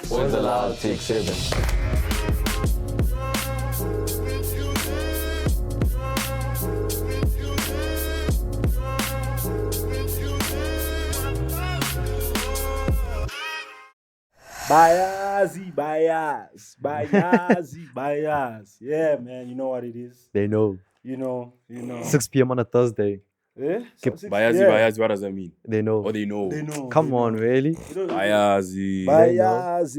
Boyz Aloud, take 7. Bias. Yeah, man, you know what it is. They know. You know. 6 p.m. on a Thursday. Eh? Bias, what does that mean? They know. Or they know? Come on, really? Bias. Bias.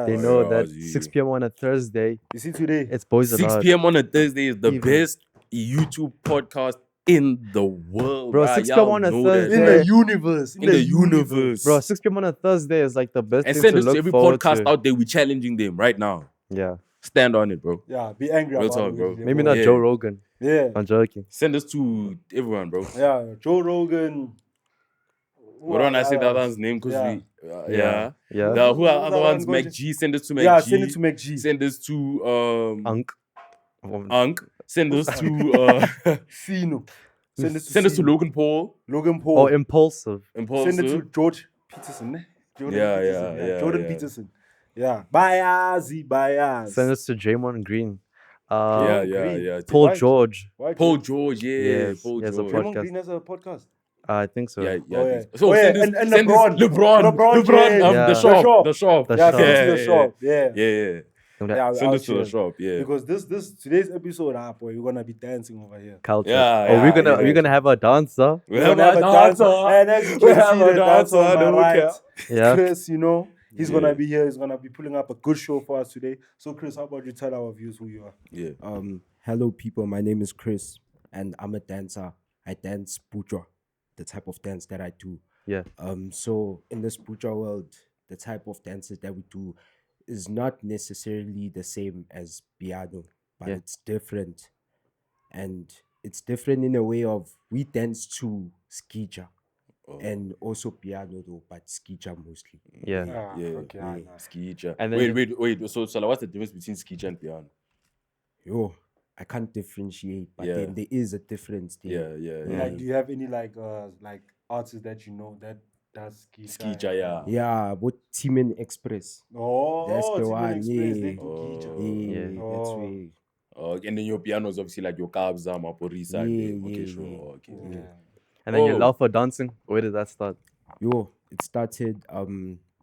They know that 6 p.m. on a Thursday. You see today? It's Boyz 6 Aloud. p.m. on a Thursday is the best YouTube podcast in the world. Bro, 6 p.m. on a Thursday. In the universe. In the universe. Bro, 6 p.m. on a Thursday is like the best And thing send to us to look every forward podcast to. out there. We're challenging them right now. Yeah. Stand on it, bro. Yeah, be angry Real about talk, it. bro. Maybe not Yeah. Joe Rogan. Yeah. I'm joking. Send us to everyone, bro. Yeah, Joe Rogan. What don't I say that one's name? Because Yeah. we, yeah. Yeah. Who are other That ones? one Mac goes- G. Send us to Mac Yeah, G. send it to McG. Send us to Unk. Unk. Send us to Sino. Send it to send us to Sino. Logan Paul. Logan Paul. Or Impulsive. Impulsive. Send it to George Peterson. Eh? Jordan Yeah, Peterson, yeah, Jordan yeah. Peterson. Yeah. Bias. Send us to Draymond Green. Yeah. Paul Why? George. Why Paul George, yeah. Yes, Paul he has a George. Draymond podcast. Green has a podcast. I think so. Yeah. Oh, yeah. So Oh, yeah, send us, and send us LeBron. LeBron, James. Yeah. the shop. The Yeah, shop. come to the shop. Yeah. Yeah. Yeah, Send I'll us to the share. shop, yeah. Because this today's episode, boy, we're gonna be dancing over here. Culture. Yeah, We're gonna have a dancer. We have a dancer. And as you We can have see, a the dancer dancer, on my don't right, care. Yeah. Chris, he's Yeah. gonna be here. He's gonna be pulling up a good show for us today. So, Chris, how about you tell our viewers who you are? Yeah. Hello, people. My name is Chris, and I'm a dancer. I dance bourgeois, the type of dance that I do. Yeah. So in this bourgeois world, the type of dances that we do is not necessarily the same as piano, but Yeah. it's different, and it's different in a way of we dance to Sgija. And also piano though, but Sgija mostly. Yeah. Yeah. Okay. Yeah. Sgija. And then Wait. So, what's the difference between Sgija and piano? Yo, I can't differentiate, but Yeah. then there is a difference there. Yeah. Like, do you have any like artists that you know that does Sgija, yeah. Yeah, what Timen Express. Oh, That's the Timon one, Express, yeah. they do Gija. Yeah, that's Oh. way. And then your piano is obviously like your Kabza, Maporisa. Okay, sure. Okay. Yeah. And then your Oh. love for dancing. Where did that start? Yo, it started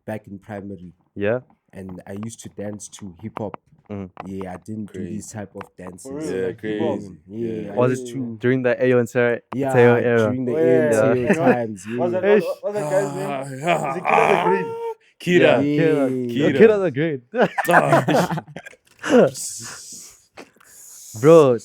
back in primary, Yeah. and I used to dance to hip hop. Mhm. Yeah, I didn't do these type of dances. For real? Yeah, Like hip-hop? crazy. Yeah, I Was used it to. during the Ayo and Teo Yeah, era? during the Oh, yeah. ANC Yeah. times. Yeah. What's that guy's name? Is it Killer the Green? Kira. Yeah. Kira the Great. Ah, Bro,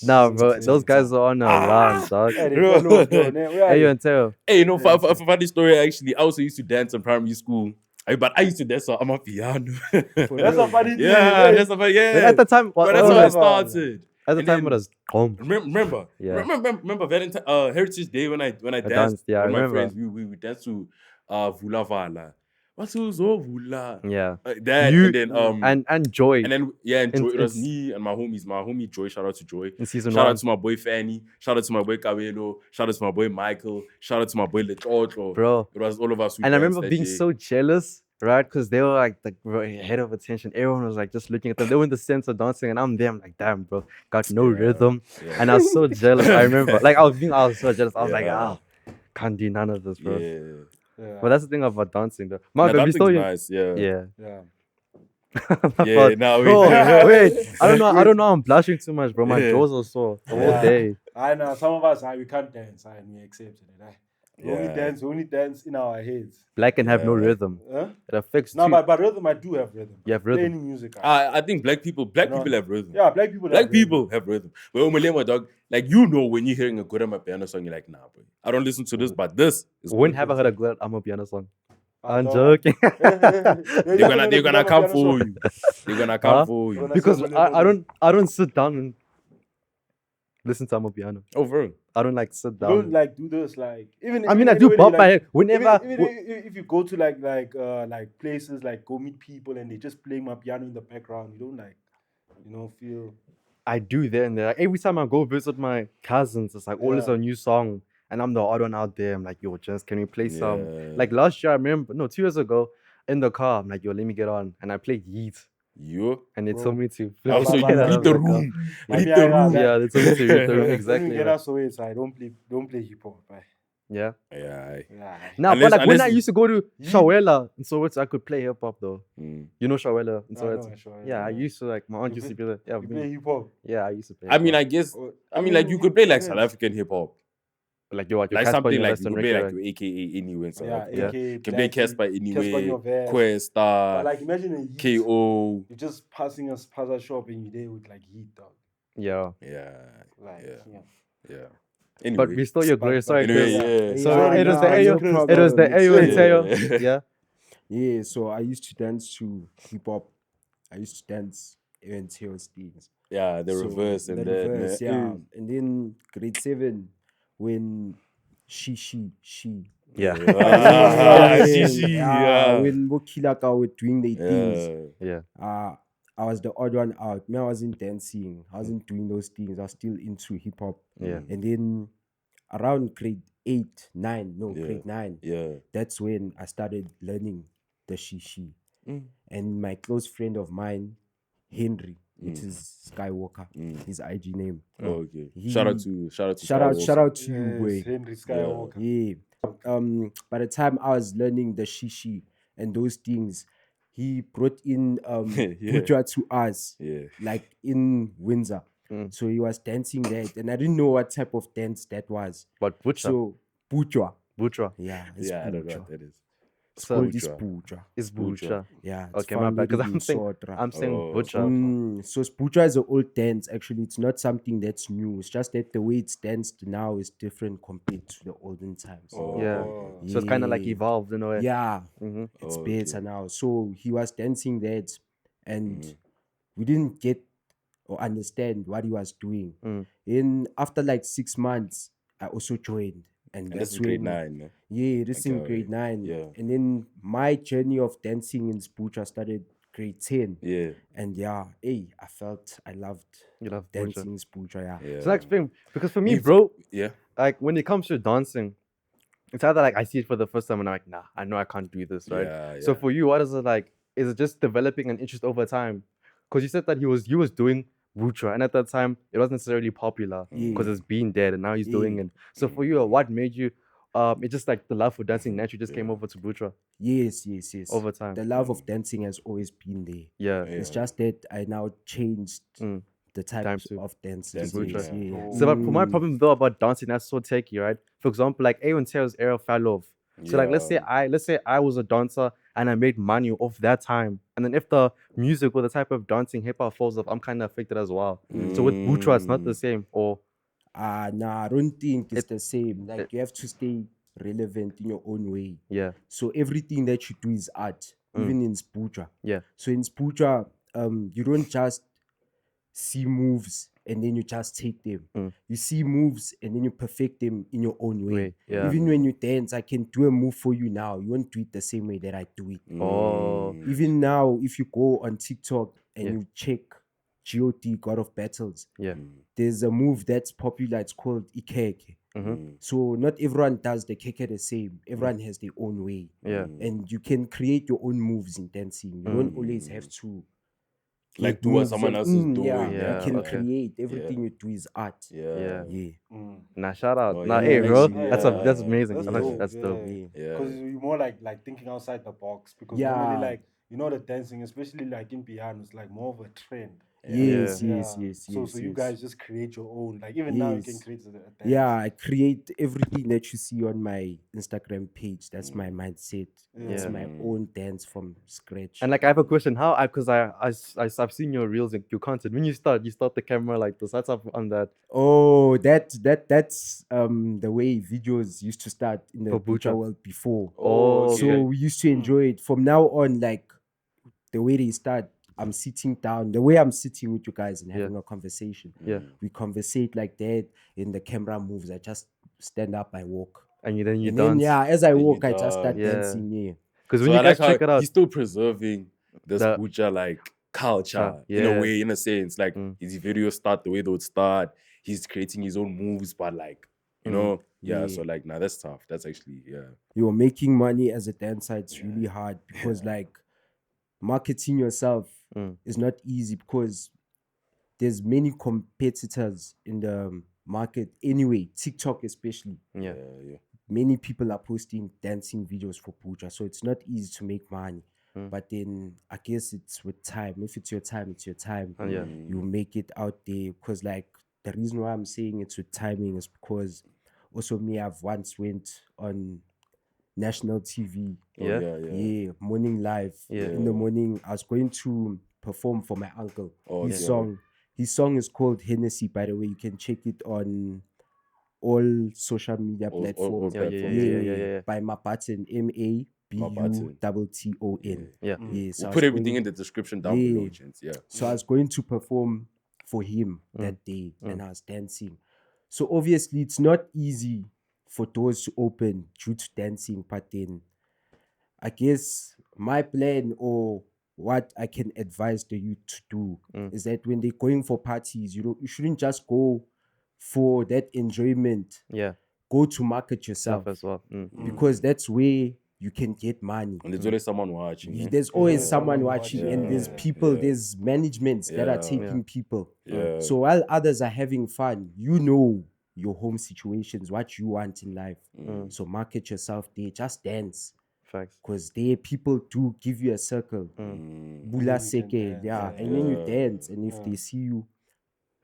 nah, bro. Those guys are on a run, dog. Hey, they follow, bro. Where are Ayo you? and Teo. Hey, funny story actually. I also used to dance in primary school. But I used to dance on Amapiano. That's a funny thing. Yeah, that's a But yeah. at the time, But that's how whatever. it started. at the and time then- it was calm. Remember, Yeah. remember Valentine, Heritage Day when I danced. danced, yeah, I with my remember. friends, we danced to Vula Vala. What's Vula? Yeah. That You- and then And Joy and then and in- Joy, it was in- me and my homies. My homie Joy, shout out to Joy. in season Shout 1. out to my boy Fanny. Shout out to my boy Cabello. Shout out to my boy Michael. Shout out to my boy Lechocho. Bro. It was all of us. who And I danced remember that being day. so jealous, right? Because they were like the head of attention. Everyone was like just looking at them. They were in the center dancing, and I'm there. I'm like, damn, bro, got no rhythm. Yeah. And I was so jealous. I remember, like, I was so jealous. I was like, Yeah. can't do none of this, bro. Yeah. Yeah. But that's the thing about dancing, though. Nah, Mark, have you dancing's still? nice. Yeah. Yeah. Yeah. Yeah, now Bro, wait. wait. I don't know. I'm blushing too much, bro. My Yeah. jaws are sore the whole Yeah. day. I know some of us, we can't dance, and we accept it. We Yeah. only dance in our heads. Black can have no Yeah. rhythm. Huh? It affects No, too. but rhythm, I do have rhythm. You have Play rhythm. any music. I think black people No. have rhythm. Yeah, black people. Black have rhythm. people have rhythm. But Omalema, dog, like you know when you're hearing a good Amapiano song, you're like, nah, bro. I don't listen to this, but this is When good. have I heard a good Amapiano song? I I'm don't- joking. They're gonna come for you. They're gonna come Huh? for you. Gonna- Because I don't sit down and listen to Amapiano. Oh, bro. I don't like sit Don't down. like do this like even. I mean, even I do anyway, pop my like, head whenever. even if you go to like places like go meet people and they just playing my piano in the background, you don't feel. I do there and there. Like, every time I go visit my cousins, it's like always Yeah. a new song, and I'm the odd one out there. I'm like, yo, just can we play some? Yeah. Like last year, I remember, no, 2 years ago, in the car, I'm like, yo, let me get on, and I played Yeet, You? and they Bro. told me to. Oh, Also, you but- read the room. I Read mean, the I- room. Yeah, they told me to read the room When exactly. you get Yeah. us away, so I don't play hip hop. Yeah. Yeah. Yeah. Now, Unless- but like when I unless- used to go to Yeet. Shawela, and so I could play hip hop though. Mm. You know Shawela, and I so know, sure, yeah, I used to like my aunt You used to play- be like, yeah, You me- play hip hop. yeah, I used to play. I mean, hip-hop. I guess, Or- I mean, like you could play like South yes. African hip hop. like yo, Like Casper something in like you Western could play Record, like your AKA anyway in South Yeah, Africa. AK, You can play Casper Casper anyway, your verse. Questa, But like imagine a Yeet. KO. You're just passing a spaza shop and you're there with like Yeet dog. yeah. Yeah, Like Yeah. yeah. yeah. But Anyway, we stole your glory. Sorry, anyway, Chris. yeah. So Yeah, it was the nah, AU, no problem. it was the It's AU and yeah. Teo. Yeah. Yeah, so I used to dance to hip hop. I used to dance even Teo's things. Yeah, the So, reverse and the then reverse, yeah. And then grade 7, when she. Yeah. Yeah. When Mokilaka were doing their things, Yeah. Yeah. I was the odd one out. Me, I wasn't dancing. I wasn't doing those things. I was still into hip hop. Yeah. And then around grade 8, 9, no, Yeah. grade 9, Yeah. that's when I started learning the shishi. Mm. And my close friend of mine, Henry, which Mm. is Skywalker, Mm. his IG name. Oh, okay. He- Shout out to Shout out Skywalker. to you, Yes, boy. Henry Skywalker. Yeah. By the time I was learning the shishi and those things, he brought in Yeah. Butcher to us, Yeah. like in Windsor. Mm. So he was dancing that, and I didn't know what type of dance that was. But Butcher. So Butcher, Butcher. yeah, it's Yeah, I don't know Butcher. what that is. It's So called this Butcher. Butcher. It's Butcher. Butcher. Yeah, it's Okay, my bad. Because founded I'm in saying Sotra. I'm saying Oh, Butcher. So Spucha is an old dance. Actually, it's not something that's new. It's just that the way it's danced now is different compared to the olden times. Oh, Yeah. okay. So it's kind of like Yeah. evolved in a way. Yeah, Mm-hmm. it's Oh, better okay. now. So he was dancing that, and Mhm. we didn't get or understand what he was doing. Mm. And after like 6 months, I also joined, and And this that's is grade when- 9. Man. Yeah, this in Okay, grade 9. yeah. And then my journey of dancing in Spucha started grade 10. Yeah. And yeah, hey, I loved You love Butcher. dancing in Spucha, yeah. Yeah. So that's the thing. Because for me, If- bro, Yeah. like when it comes to dancing, it's either like I see it for the first time and I'm like, nah, I know I can't do this, right? Yeah. So for you, what is it like? Is it just developing an interest over time? Because you said that he was doing Butcher, and at that time it wasn't necessarily popular because Yeah. it's been dead, and now he's doing Yeah. it. So for you, what made you? It's just like the love for dancing naturally just came Yeah. over to Butcher Yes. over time. The love of dancing has always been there. Yeah. It's Yeah. just that I now changed Mm. the types to of dancing. dancing, Yes, yeah. yeah. So but for my Mm. problem though about dancing, that's so techy, right? For example, like A1 Taylor's era fell off. So like let's say I was a dancer and I made money off that time. And then if the music or the type of dancing hip hop falls off, I'm kind of affected as well. So with Butcher, it's not the same. Or Nah, I don't think it's the same. Like you have to stay relevant in your own way. yeah, So everything that you do is art, even in Spucha. yeah, So in Spucha, you don't just see moves and then you just take them. Mm. You see moves and then you perfect them in your own way. way, yeah. Even when you dance, I can do a move for you now. You won't do it the same way that I do it. Oh. Even now, if you go on TikTok and Yeah. you check GOD, God of Battles, Yeah. there's a move that's popular. It's called eKasi. Mm-hmm. So not everyone does the keke the same. Everyone has their own way. Yeah. And you can create your own moves in dancing. You don't always have to Like get do what moves someone and- else is doing. Yeah, Yeah, you can okay. create. Everything you do is art. Yeah. Yeah. Nah, shout out. Oh, nah, yeah, hey, bro, actually, that's yeah. amazing. That's That's, dope, that's dope. Yeah. Yeah. Because you're more like thinking outside the box. Because Yeah. normally, like you know, the dancing, especially like in piano, it's like more of a trend. Yes, Yeah. yes, yes, So yes. so you yes. guys just create your own. Like even now you can Yes. create a dance. Yeah, I create everything that you see on my Instagram page. That's my mindset. It's Yeah. my own dance from scratch. And like I have a question, how? Because I've seen your reels and your content. When you start the camera like this. That's up on that. Oh, that's the way videos used to start in the For butcher Butcher. world before. Oh, okay. So we used to enjoy it. From now on, like the way they start, I'm sitting down. The way I'm sitting with you guys and having a conversation. Yeah. We conversate like that. In the camera moves, I just stand up, I walk. And you And dance. then as I Then you walk, I just start dance. Yeah. dancing. Yeah. Because So when I you guys like how check it out, he's still preserving this The- Buja like culture in Yeah. a way, in a sense. Like his videos start the way they would start. He's creating his own moves, but like, you know, Yeah. So like, nah, that's tough. That's actually, You're making money as a dancer. It's really hard because like marketing yourself is not easy because there's many competitors in the market anyway, TikTok especially. yeah. Many people are posting dancing videos for Puja, so it's not easy to make money. But then I guess it's with time. If it's your time, it's your time. Yeah. You make it out there. Because like the reason why I'm saying it's with timing is because also me, I've once went on national TV. Yeah. Yeah, morning live. Yeah. In the morning, I was going to perform for my uncle. Oh, His okay. song is called Hennessy, by the way. You can check it on all social media All platforms. platforms. Yeah. By Mapatton, Mabutton. Yeah. Yes, We'll put everything in the description down below, gents. Yeah. So I was going to perform for him that day and I was dancing. So obviously it's not easy for doors to open due to dancing, but then I guess my plan or what I can advise the youth to do is that when they're going for parties, you shouldn't just go for that enjoyment. Yeah. Go to market yourself Self as well. because that's where you can get money. And there's always someone watching. eh? There's always someone watching, and there's people, yeah. there's managements that are Yeah. taking people. Yeah. So while others are having fun, you know your home situations, what you want in life. So market yourself there, just dance. Facts. Because there people do give you a circle. Bula seke, yeah. And then you dance, and if they see you.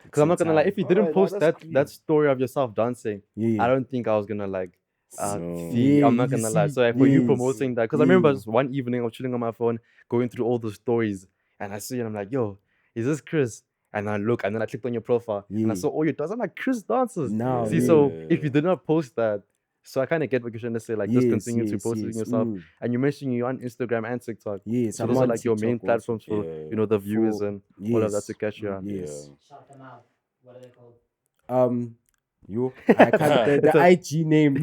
Because I'm not gonna lie, if you didn't Alright, post that's that story of yourself dancing, Yeah. I don't think I was gonna like No. see. Yeah, I'm not you gonna lie. see, So like, for you yes, promoting that, because I remember yeah. just one evening I was chilling on my phone, going through all the stories, and I see it, I'm like, yo, is this Chris? And I look, and then I clicked on your profile, and I Yeah. saw all your dances. I'm like, Chris dances. Now, See, yeah. so if you did not post that, so I kind of get what you're trying to say, like just Yes, continue to yes, posting yes, yourself. And you mentioned you're on Instagram and TikTok. Yes, So I'm those are on like your main TikTok also. platforms for Yeah. you know the viewers For- and all of that yes, to catch you on. Yes. Shout them out. What are they called? I can't the IG name.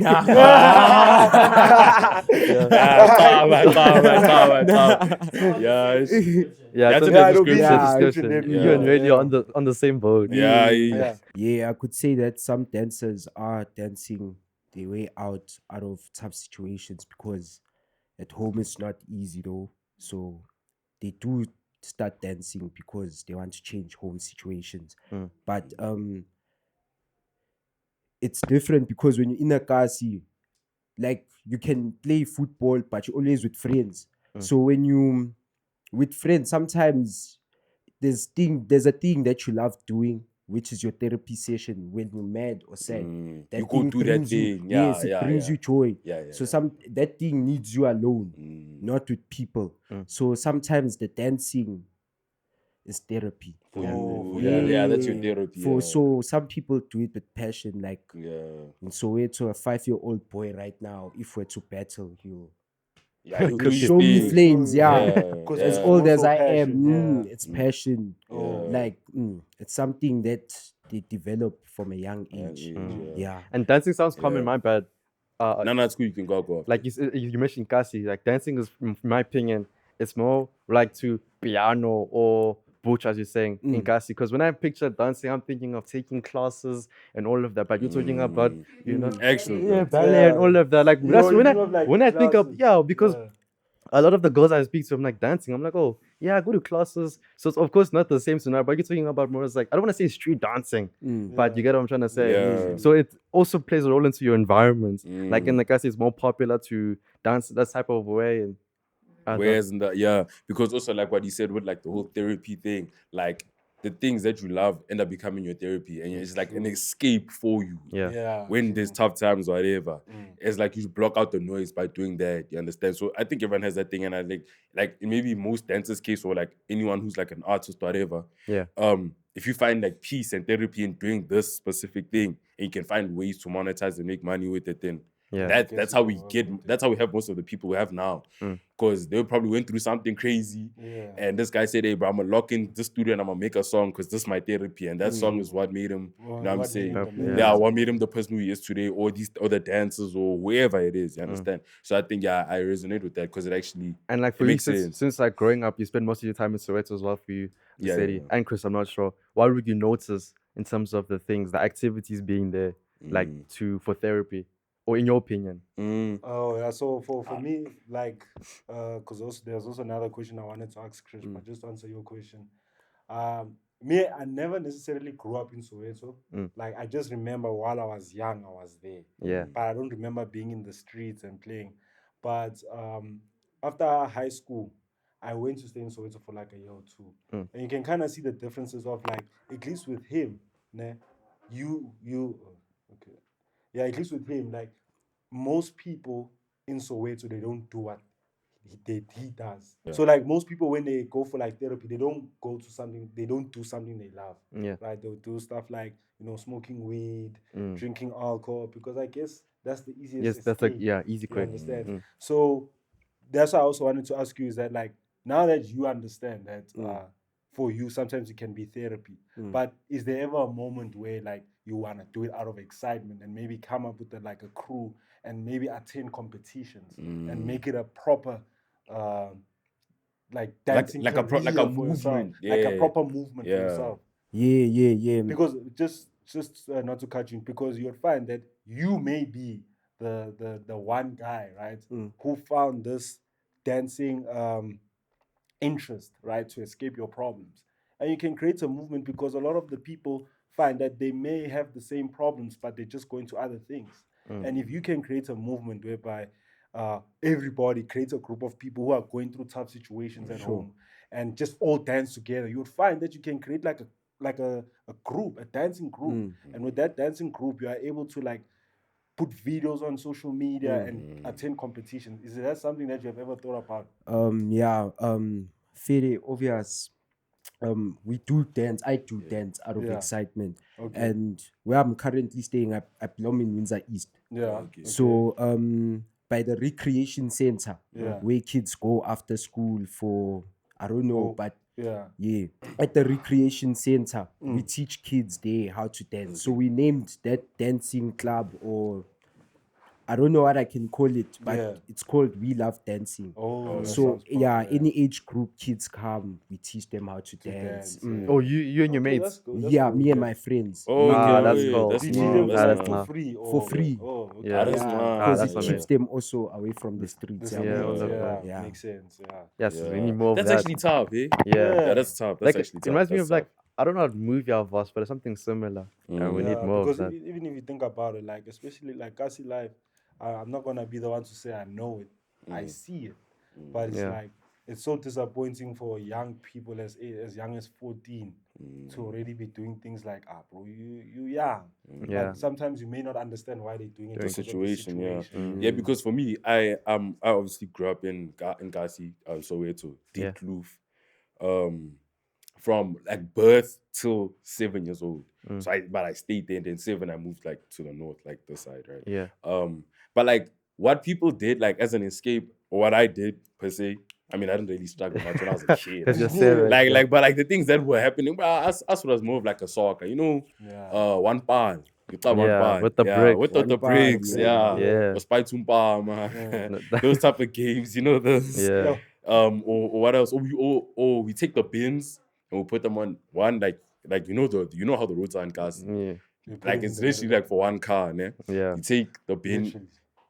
Yeah, it's- Yeah, That's so in that's the in description. description. Yeah, You and Ray yeah. are on the same boat. yeah. Yeah, I could say that some dancers are dancing their way out of tough situations because at home it's not easy though. So they do start dancing because they want to change home situations. But it's different because when you're in eKasi, like you can play football, but you're always with friends. So when you with friends, sometimes there's a thing that you love doing, which is your therapy session when you're mad or sad. That You go thing do that brings you- thing. Yeah, yes, it yeah, brings yeah. you joy. Yeah. So that thing needs you alone, not with people. So sometimes the dancing is therapy. For you. Yeah, that's your therapy. For yeah. so some people do it with passion, like Yeah. in Soweto, a 5-year-old boy right now, if we're to battle, he'll Yeah, you he'll do show me thing. flames, yeah. Yeah, As yeah. old as Also I passion, am, yeah. it's passion. Oh. Like it's something that they develop from a young age. Yeah. And dancing sounds common, my bad. No, it's cool. You can go. Like you mentioned eKasi, like dancing is, in my opinion, it's more like to piano or butch, as you're saying, in eKasi. Because when I picture dancing, I'm thinking of taking classes and all of that. But you're talking about, you know, Excellent. yeah, bro. ballet and all of that. Like that's you when have, like, when I think of classes. because a lot of the girls I speak to, I'm like dancing. I'm like, oh yeah, I go to classes. So it's of course not the same scenario, but you're talking about more as like I don't want to say street dancing, but you get what I'm trying to say. Yeah. So it also plays a role into your environment. Like in the case, it's more popular to dance that type of way, and Whereas in the because also like what you said with like the whole therapy thing, like the things that you love end up becoming your therapy, and it's like an escape for you. Yeah. When there's tough times or whatever, it's like you block out the noise by doing that. You understand? So I think everyone has that thing, and I think like maybe most dancers' case or like anyone who's like an artist or whatever. Yeah. If you find like peace and therapy in doing this specific thing, and you can find ways to monetize and make money with it, then Yeah. that's how we get. That's how we have most of the people we have now, because they probably went through something crazy, and this guy said, "Hey, bro, I'm gonna lock in this studio and I'm gonna make a song because this is my therapy," and that song is what made him. You know what I'm saying? What made him the person who he is today, or these other dancers, or whoever it is. You understand? So I think I resonate with that because it actually And like for it you, makes sense. since like growing up, you spend most of your time in Soweto as well for you, the city. Yeah. And Chris, I'm not sure. What would you notice in terms of the things, the activities being there, like for therapy, or in your opinion? Oh yeah, so for me, like, because there's also another question I wanted to ask Chris, but just to answer your question, me, I never necessarily grew up in Soweto. Like, I just remember while I was young, I was there. Yeah. But I don't remember being in the streets and playing. But after high school, I went to stay in Soweto for like a year or two, and you can kind of see the differences of like, at least with him, ne, okay, yeah, at least with him, like, most people in Soweto, they don't do what he does. So like most people, when they go for like therapy, they don't do something they love. Yeah. Right? They'll do stuff like, smoking weed, drinking alcohol, because I guess that's the easiest. Yes, that's like escape. easy You quick. understand? So that's why I also wanted to ask you is that, like, now that you understand that for you sometimes it can be therapy, but is there ever a moment where like you want to do it out of excitement and maybe come up with like a crew and maybe attend competitions and make it a proper like dancing like a career for movement, yourself, like a proper movement for yourself? Yeah. Because just not to cut you, because you'll find that you may be the one guy, right, who found this dancing interest, right, to escape your problems. And you can create a movement, because a lot of the people find that they may have the same problems, but they just go into other things. And if you can create a movement whereby everybody creates a group of people who are going through tough situations at home and just all dance together, you would find that you can create like a group, a dancing group. And with that dancing group, you are able to like put videos on social media and attend competitions. Is that something that you have ever thought about? Very obvious. We do dance. I do dance out of excitement. Okay. And where I'm currently staying, I belong in Windsor East. Yeah. Okay. So by the recreation center, where kids go after school for, I don't know, but at the recreation center, we teach kids there how to dance. So we named that dancing club, or I don't know what I can call it, but it's called We Love Dancing. Oh, so any age group kids come, we teach them how to dance. Oh, you and your mates? Me and my friends. Oh, that's okay, cool. that's You Mm, teach them that like is for nice. free? For free. Oh, okay. Yeah. That's nice. Because that's it keeps amazing. them also away from the streets. Yeah, makes sense. Yeah. Yes, we need more of That's that. actually tough, eh? Yeah. Yeah, that's tough. That's Like, actually it tough. reminds me That's of like, tough. I don't know how to move your voice, but it's something similar. And we need more of because that. even if you think about it, like especially like eKasi Live, I'm not gonna be the one to say I know it. I see it, but it's like it's so disappointing for young people as young as 14 to already be doing things like, bro, you young. Yeah. But sometimes you may not understand why they're doing it. The because of situation, yeah. situation. Yeah, because for me, I obviously grew up in eKasi, Soweto, Yeah. Deep Kloof, from like birth till 7 years old. So I stayed there, and then 7 I moved like to the north, like this side, right? Yeah. But like what people did, like as an escape, or what I did per se, I mean, I didn't really struggle much when I was a kid. Because you're seven. But like the things that were happening, us was more of like a soccer, one pan. You thought one Yeah, pan. with the bricks. With One the pan, bricks, Yeah. the spy tumpa, man. Those type of games, those. Yeah. Or what else? We take the bins and we put them on one like how the roads are in cars. Yeah. Like it's literally like for one car, ne? Yeah. You take the bin, Literally.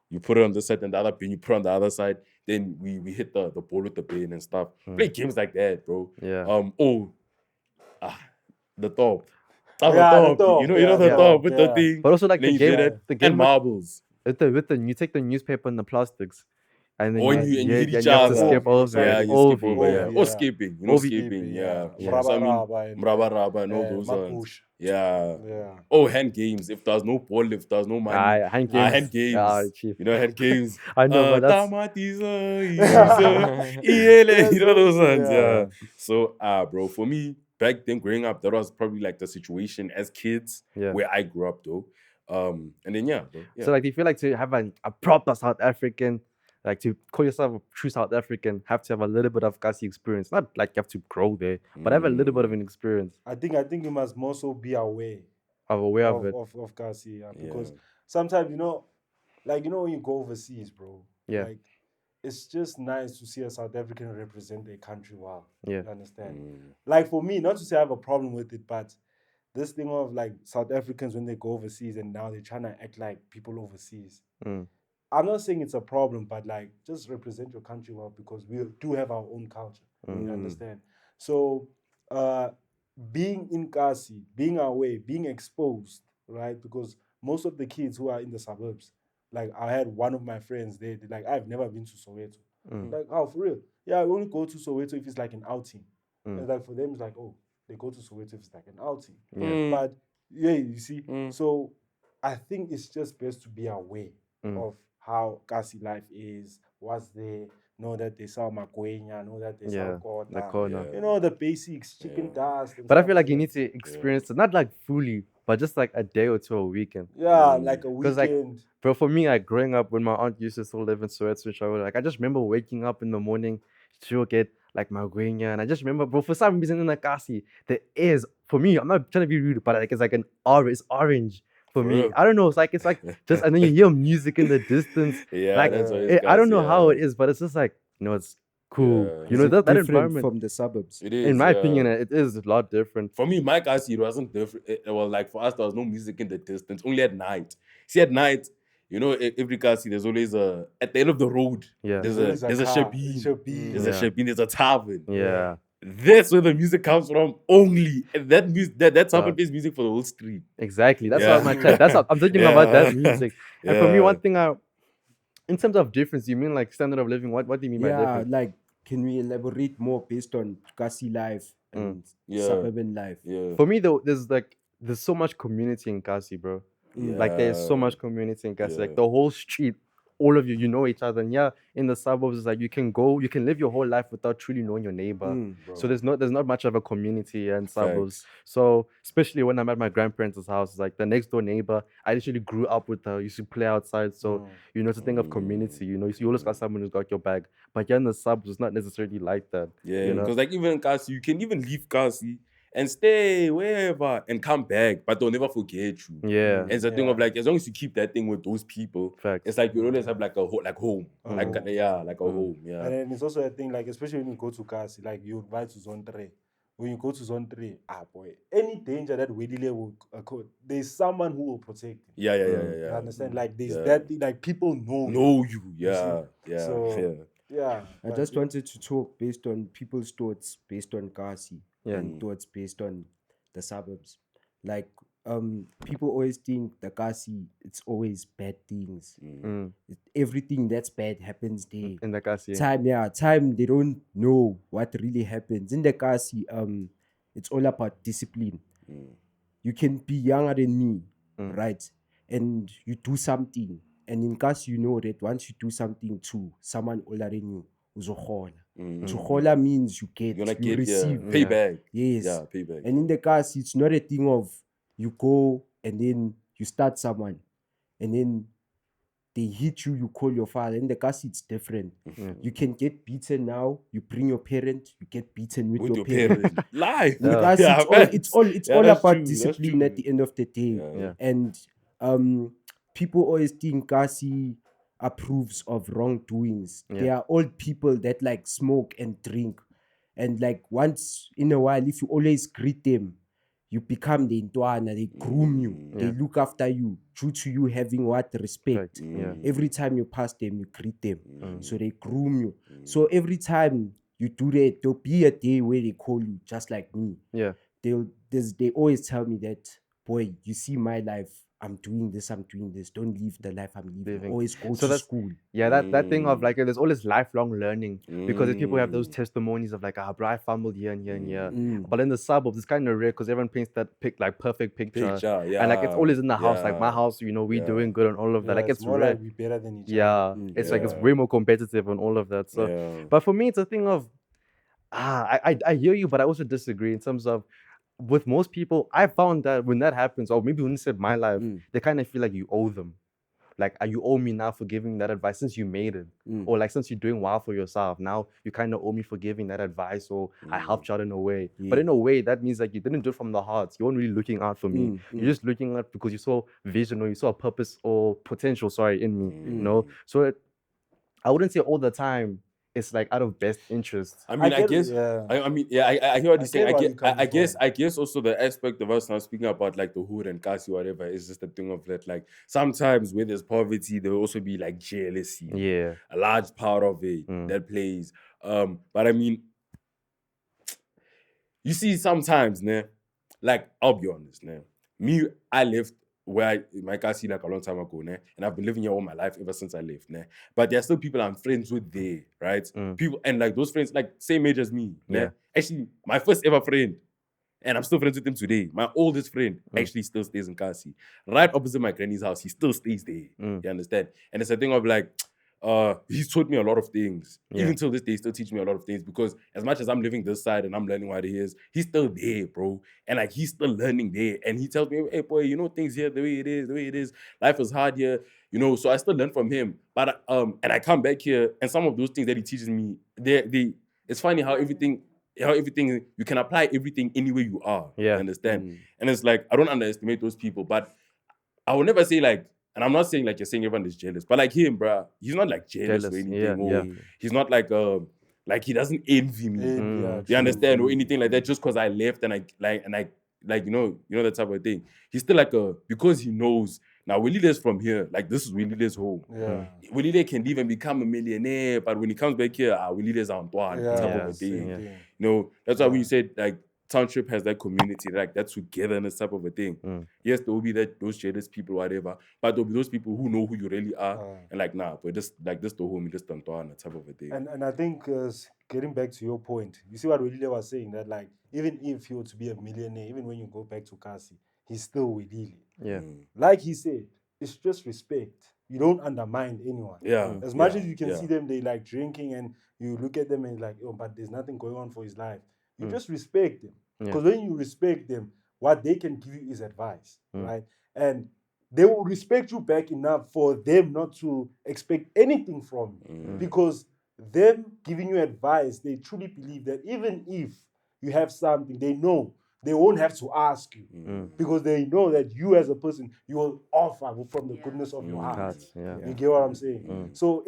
you put it on this side, and the other bin you put on the other side. Then we hit the ball with the bin and stuff. Play games like that, bro. Yeah. The top. The top. You know the Yeah. top with the Yeah. thing. But also like Then the you game, did it. the game And marbles. with the you take the newspaper and the plastics, And then Or you, and you yeah, hit yeah, each you have to other. skip over Yeah, it. you skip Ovi, over, yeah. yeah. Ovi, Or yeah. skipping, Ovi. skipping, yeah. Yeah. So I mean, Mrabaraba and, mrabaraba and all those ones. Mapusha. Yeah. Yeah. Oh, hand games. If there's no ball, if there's no money. Hand games. Hand games. Yeah, chief. You know, hand games. I know, but that's you know those ones, Yeah. yeah. So, bro, for me, back then growing up, that was probably like the situation as kids yeah. where I grew up, though. And then yeah, bro. Yeah. So like, do you feel like to have a proper South African, like to call yourself a true South African, have to have a little bit of eKasi experience? Not like you have to grow there, but have a little bit of an experience. I think you must more so be aware Of aware of it. of eKasi, yeah. Because Yeah. sometimes, like when you go overseas, bro, Yeah. like it's just nice to see a South African represent their country well. Yeah. You understand? Mm. Like for me, not to say I have a problem with it, but this thing of like South Africans when they go overseas and now they're trying to act like people overseas. Mm. I'm not saying it's a problem, but like just represent your country well because we do have our own culture. You understand? So being in eKasi, being away, being exposed, right? Because most of the kids who are in the suburbs, like I had one of my friends, they're like, I've never been to Soweto. Like, oh, for real? Yeah, I only go to Soweto if it's like an outing. And like for them, it's like, oh, they go to Soweto if it's like an outing. But yeah, you see, so I think it's just best to be aware of how eKasi life is, what's there, know that they sell makwenya, know that they sell the kota, corner. you know, the basics, chicken dust. and But I stuff feel like you that. need to experience it, not like fully, but just like a day or two a weekend. Yeah, like a 'Cause, like, weekend. Bro, for me, like growing up when my aunt used to still live in Soweto, like I just remember waking up in the morning, she'll get like my guenya, and I just remember, bro, for some reason in eKasi, there is for me, I'm not trying to be rude, but like it's like it's orange for me. real? I don't know, it's like just and then you hear music in the distance. Yeah, like that's what I don't know how yeah. it is, but it's just like it's cool. Yeah. You know Is it that different environment. from the suburbs? It is. In my yeah. opinion, it is a lot different. For me, my eKasi, it wasn't different. Well, like for us, there was no music in the distance, only at night. See, at night, you know, every eKasi, there's always at the end of the road, Yeah. there's Always a car, shebeen. shebeen. There's Yeah. a shebeen, there's a tavern. Yeah. That's where the music comes from only. And that music, that's tavern-based music for the whole street. Exactly. That's Yeah. what my that's what I'm thinking about that music. And for me, Yeah. one thing in terms of difference, you mean like standard of living? What do you mean by Yeah, difference? like can we elaborate more based on eKasi life and Yeah. suburban life? Yeah. For me though, there's so much community in eKasi, bro. Like there's so much community in eKasi. Like Yeah. the whole street, all of you know each other. And yeah, in the suburbs, it's like you can live your whole life without truly knowing your neighbor. So there's not much of a community in suburbs. So especially when I'm at my grandparents' house, like the next door neighbor, I literally grew up with her. Used to play outside. So you know, to think of community, you know, you always got someone who's got your back. But yeah, in the suburbs, it's not necessarily like that. Yeah, you know? because like even in eKasi, you can even leave eKasi and stay wherever and come back, but they'll never forget you. Yeah. And it's a thing of like, as long as you keep that thing with those people, Facts. it's like you always have like a home, like a home, yeah. And then it's also a thing, like, especially when you go to eKasi, like you invite to zone 3. When you go to zone 3, boy, any danger that Wedile will occur, there's someone who will protect you. Yeah. You understand? Like there's Yeah. that thing, like people know. Know you, yeah. So- Yeah. I but just wanted to talk based on people's thoughts based on eKasi and thoughts based on the suburbs. Like people always think the eKasi, it's always bad things. Everything that's bad happens there. In the eKasi. Time they don't know what really happens. In the eKasi, it's all about discipline. You can be younger than me, right? And you do something. And in eKasi, you know that once you do something to someone older than you, uzohola. Uzohola means you get, You're gonna you get receive. payback. Yes. Yeah, payback. And in the eKasi, it's not a thing of you go and then you start someone and then they hit you, you call your father. In the eKasi, it's different. You can get beaten now, you bring your parent, you get beaten with your parent. Live. In eKasi, it's all that's about true, that's discipline true. at the end of the day. Yeah. And people always think eKasi approves of wrongdoings. Yeah. They are old people that like smoke and drink. And like once in a while, if you always greet them, you become the intwana, they groom you, they look after you, due to you having what respect. Yeah. Every time you pass them, you greet them. So they groom you. So every time you do that, there'll be a day where they call you, just like me. Yeah. They always tell me that, boy, you see my life, I'm doing this. Don't leave the life I'm living. Living. Always go So to that's- school. Yeah, that thing of like there's always lifelong learning because if people have those Mm. testimonies of like, bro, I fumbled here and here and here. Mm. But in the suburbs, it's kind of rare because everyone paints that perfect picture. Picture, yeah. And like it's always in the house, like my yeah. house, we Yeah. doing good and all of that. Like it's more rare. like we better than each other. Yeah, it's like it's Yeah. way more competitive and all of that. So, Yeah. but for me, it's a thing of, I hear you, but I also disagree in terms of, with most people, I found that when that happens, or maybe when it's in my life, they kind of feel like you owe them. Like, you owe me now for giving that advice since you made it. Or like, since you're doing well for yourself, now you kind of owe me for giving that advice, or I helped you out in a way. But in a way, that means like you didn't do it from the heart. You weren't really looking out for me. You're just looking out because you saw vision, or you saw a purpose or potential, in me, So I wouldn't say all the time it's like out of best interest. I mean, I get it, guess. yeah. I mean, yeah. I hear what you're saying. get where you're coming I guess also the aspect of us now speaking about like the hood and eKasi, whatever, is just the thing of that. Like sometimes where there's poverty, there will also be like jealousy. Yeah. A large part of it that plays. But I mean, you see, sometimes, like I'll be honest, me, I left where my eKasi like a long time ago, and I've been living here all my life ever since I left, But there are still people I'm friends with there, right? People, and like those friends, like same age as me, Yeah. Actually, my first ever friend, and I'm still friends with him today. My oldest friend actually still stays in eKasi, right opposite my granny's house. He still stays there. You understand? And it's a thing of like, he's taught me a lot of things. Even till this day, he still teaches me a lot of things because as much as I'm living this side and I'm learning what he is, he's still there, bro. And like he's still learning there. And he tells me, hey boy, things here the way it is. Life is hard here, So I still learn from him. But and I come back here, and some of those things that he teaches me, it's funny how everything you can apply everything anywhere you are. Yeah. You understand? And it's like I don't underestimate those people, but I will never say like. And I'm not saying like you're saying everyone is jealous, but like him, bruh, he's not like jealous or anything. Yeah. He's not like he doesn't envy me. Yeah, You understand? Or anything like that just because I left and I that type of thing. He's still like because he knows now Willie from here, like this is Willie's home. Yeah. Willie can leave and become a millionaire, but when he comes back here, Willie's Antoine, Yeah, type of a same thing. thing. That's why when you said like Township has that community, like that togetherness type of a thing. Yes, there will be those jealous people, whatever, but there'll be those people who know who you really are, and like, nah, but this the home, just Antoine type of a thing. And I think getting back to your point, you see what Wilile was saying, that like even if he were to be a millionaire, even when you go back to eKasi, he's still Wilile. Yeah. Like he said, it's just respect. You don't undermine anyone. Yeah. As much as you can see them, they like drinking, and you look at them and like, oh, but there's nothing going on for his life. You just respect them. Because when you respect them, what they can give you is advice, right? And they will respect you back enough for them not to expect anything from you. Because them giving you advice, they truly believe that even if you have something, they know they won't have to ask you. Because they know that you as a person, you will offer from the goodness of your heart. You get what I'm saying? So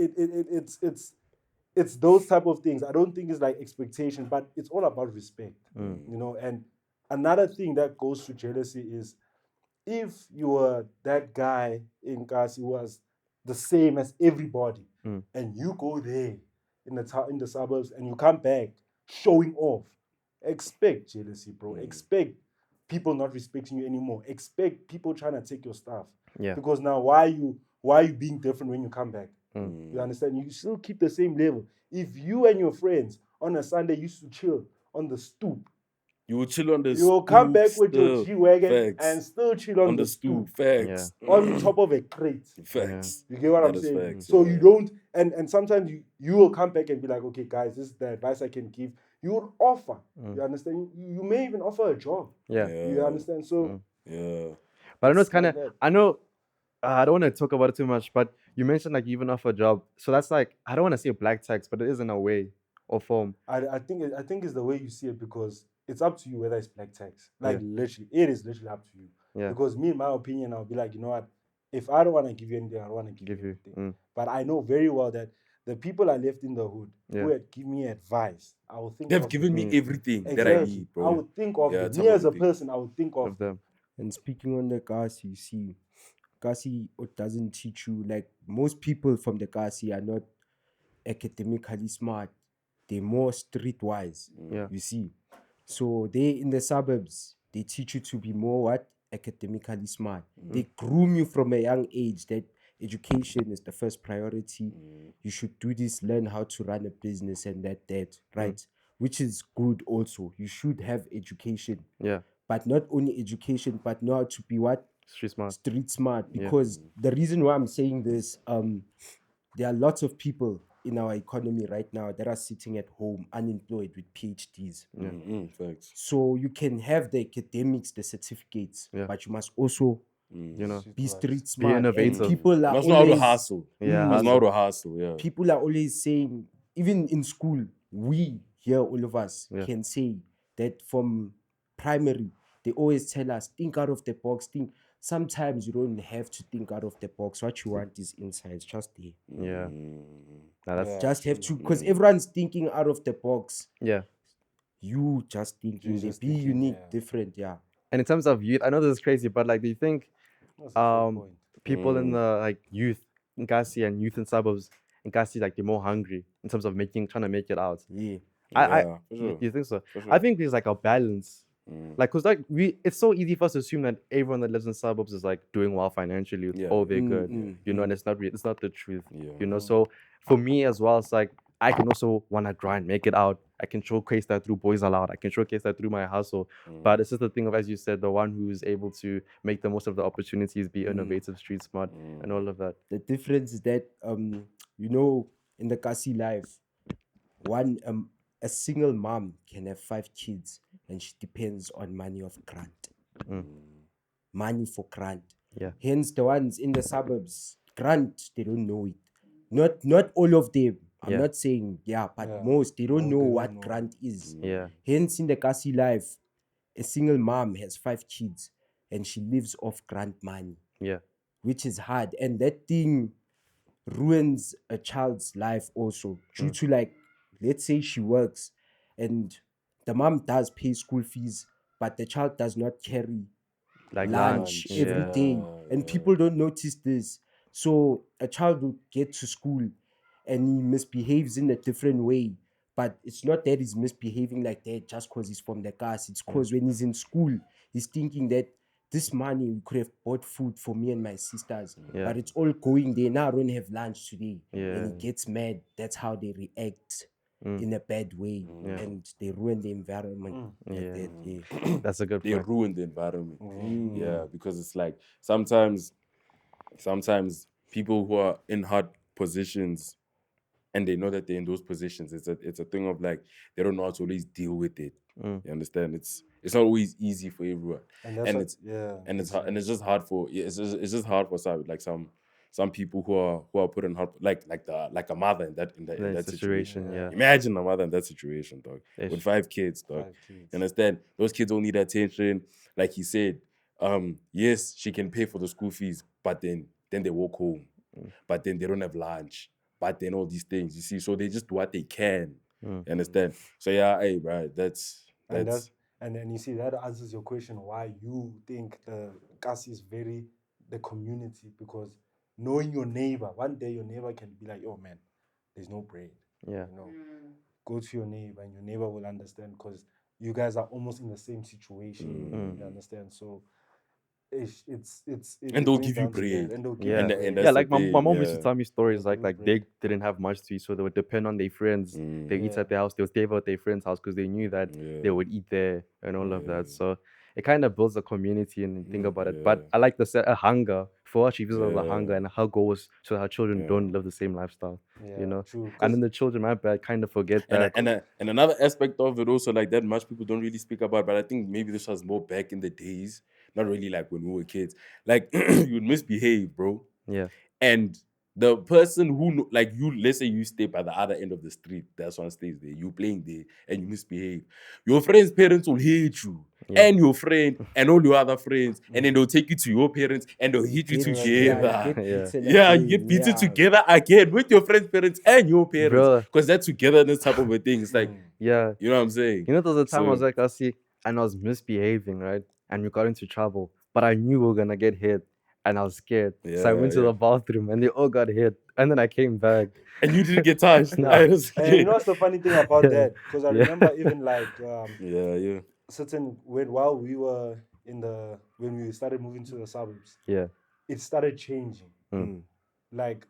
it's those type of things. I don't think it's like expectation, but it's all about respect. And another thing that goes to jealousy is if you were that guy in eKasi who was the same as everybody, and you go there in the suburbs and you come back showing off, expect jealousy, bro. Expect people not respecting you anymore. Expect people trying to take your stuff. Because now why are you being different when you come back? You understand? You still keep the same level. If you and your friends on a Sunday used to chill on the stoop, you will chill on the stoop. You will come back with still. your G-Wagon Facts. and still chill on the stoop. Facts. On top of a crate. Facts. You get what I'm That is saying? facts, So you don't, and sometimes you will come back and be like, okay, guys, this is the advice I can give. You will offer. You understand? You may even offer a job. You understand? So But I know it's kind of, like that. I know, I don't want to talk about it too much, but you mentioned like even offer a job. So that's like, I don't want to say black tax, but it is in a way or form. I think it's the way you see it, because it's up to you whether it's black tax. Like literally, it is literally up to you. Because me, in my opinion, I'll be like, you know what? If I don't want to give you anything, I don't want to give you anything. But I know very well that the people I left in the hood who had given me advice, I will think they've of given them. me everything that I need, bro. I would think of Yeah, them. some Me of as the a things. person, I would think of them. And speaking on the eKasi, you see, eKasi doesn't teach you, like most people from the eKasi are not academically smart. They're more streetwise, you see. So they in the suburbs, they teach you to be more what? academically smart. They groom you from a young age that education is the first priority. You should do this, learn how to run a business and that, right? Which is good also. You should have education. Yeah. But not only education, but know how to be what? Street smart. Street smart. Because the reason why I'm saying this, there are lots of people in our economy right now that are sitting at home unemployed with PhDs. Facts. So you can have the academics, the certificates, but you must also You know. be street smart. And innovative. people are Must know how to always, hustle. Yeah. Must know how to hustle. Yeah. people are always saying, even in school, we here, all of us, can say that from primary, they always tell us, think out of the box, think. Sometimes you don't have to think out of the box. What you want is insights, just there. Yeah. Now that's Just have to, because everyone's thinking out of the box. yeah. You just thinking, they just be thinking, unique, yeah. different, yeah. And in terms of youth, I know this is crazy, but like, do you think That's a fair point. people in the like youth in eKasi and youth in suburbs in eKasi, like they're more hungry in terms of trying to make it out? Yeah. I for sure. you think so? For I sure. think there's like a balance. Like, cause like it's so easy for us to assume that everyone that lives in suburbs is like doing well financially. Yeah. Oh, they're good, you know, and it's not the truth. Yeah. You know, so for me as well, it's like I can also wanna grind, make it out. I can showcase that through Boyz Aloud. I can showcase that through my hustle. But it's just the thing of, as you said, the one who's able to make the most of the opportunities, be innovative, street smart, and all of that. The difference is that, you know, in the Kasi life, a single mom can have 5 kids and she depends on money of grant. Money for grant. Yeah. Hence, the ones in the suburbs, grant, they don't know it. Not all of them. I'm not saying, but most, they don't know what grant is. Yeah. Hence, in the Kasi life, a single mom has 5 kids and she lives off grant money, Yeah. which is hard. And that thing ruins a child's life also due to, like, let's say she works and the mom does pay school fees, but the child does not carry Like lunch every day. And people don't notice this. So a child will get to school and he misbehaves in a different way. But it's not that he's misbehaving like that just because he's from the cast. It's because when he's in school, he's thinking that this money we could have bought food for me and my sisters. But it's all going there. Now I don't have lunch today. And he gets mad. That's how they react in a bad way. And they ruin the environment. Like that. That's a good They point. ruin the environment. Yeah, because it's like sometimes people who are in hard positions and they know that they're in those positions, it's a thing of like they don't know how to always deal with it. You understand? It's not always easy for everyone, and it's just hard for it's just hard for some people who are put in hard like a mother in that situation. Yeah. Imagine a mother in that situation, dog, with 5 kids, dog. 5 kids. You understand? Those kids don't need attention. Like he said, yes, she can pay for the school fees, but then they walk home, but then they don't have lunch, but then all these things, you see. So they just do what they can. You understand? So yeah, hey, right, that's and then you see that answers your question why you think the Kasi is very the community, because knowing your neighbor, one day your neighbor can be like, oh man, there's no bread. Yeah. You know, go to your neighbor and your neighbor will understand because you guys are almost in the same situation. You understand? So and they'll give you bread. And they'll give Yeah. you bread. And Yeah, that's like the my mom thing, used to yeah. tell me stories like Bread. they didn't have much to eat, so they would depend on their friends. They eat at their house, they would stay over at their friend's house because they knew that they would eat there and all of that. So it kind of builds a community and think about it. But I like a hunger for her. She visited the hunger, and her goal was so her children don't live the same lifestyle. You know, True. and then the children, my bad, kind of forget that. And another aspect of it also, like that much people don't really speak about, but I think maybe this was more back in the days, not really like when we were kids. Like you'd misbehave, bro. Yeah. And the person who, like you, let's say you stay by the other end of the street, that's one stays there, you playing there, and you misbehave. Your friend's parents will hate you, and your friend, and all your other friends, and then they'll take you to your parents, and they'll hit you together. You get beaten together again with your friend's parents and your parents. Because that togetherness type of a thing. It's like, yeah. you know what I'm saying? You know, there was a time I was like, and I was misbehaving, right? And we got into trouble, but I knew we were gonna get hit. And I was scared. So I went to the bathroom and they all got hit. And then I came back. And you didn't get touched. No. And you know what's the funny thing about that? Because I remember even like certain while we were when we started moving to the suburbs, Yeah. it started changing. Mm. Like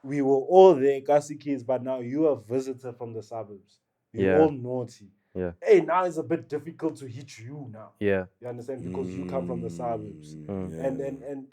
we were all the eKasi kids, but now you are a visitor from the suburbs. You're Yeah. all naughty. Yeah. Hey, now it's a bit difficult to hit you now. Yeah. You understand? Because you come from the suburbs. Yeah. And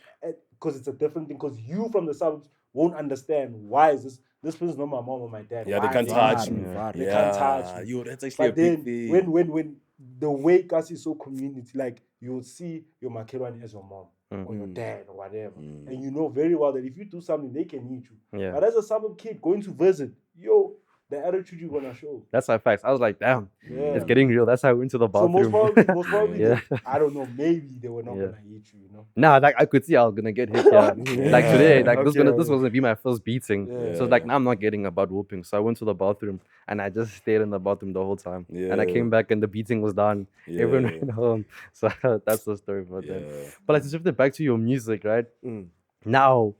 because it's a different thing, because you from the suburbs won't understand why is this person's not my mom or my dad. Yeah, Why they can't is it touch me? me. They can't touch me. Yo, that's actually But a big then thing. when the way eKasi is so community, like you'll see your Makerwani as your mom or your dad or whatever. And you know very well that if you do something, they can eat you. Yeah. But as a suburb kid going to visit, yo, the attitude you're gonna show. That's my facts. I was like, damn, Yeah. it's getting real. That's how I went to the So bathroom. most probably Yeah. I don't know, maybe they were not Yeah. gonna eat you, you know. Nah, like I could see I was gonna get hit. Yeah. Like today, like this Okay. was gonna be my first beating. Yeah. So like now I'm not getting a butt whooping. So I went to the bathroom and I just stayed in the bathroom the whole time. And I Yeah. came back and the beating was done. Yeah. Everyone went home. So that's the story about that. Yeah. But like to shift it back to your music, right? Mm. Now,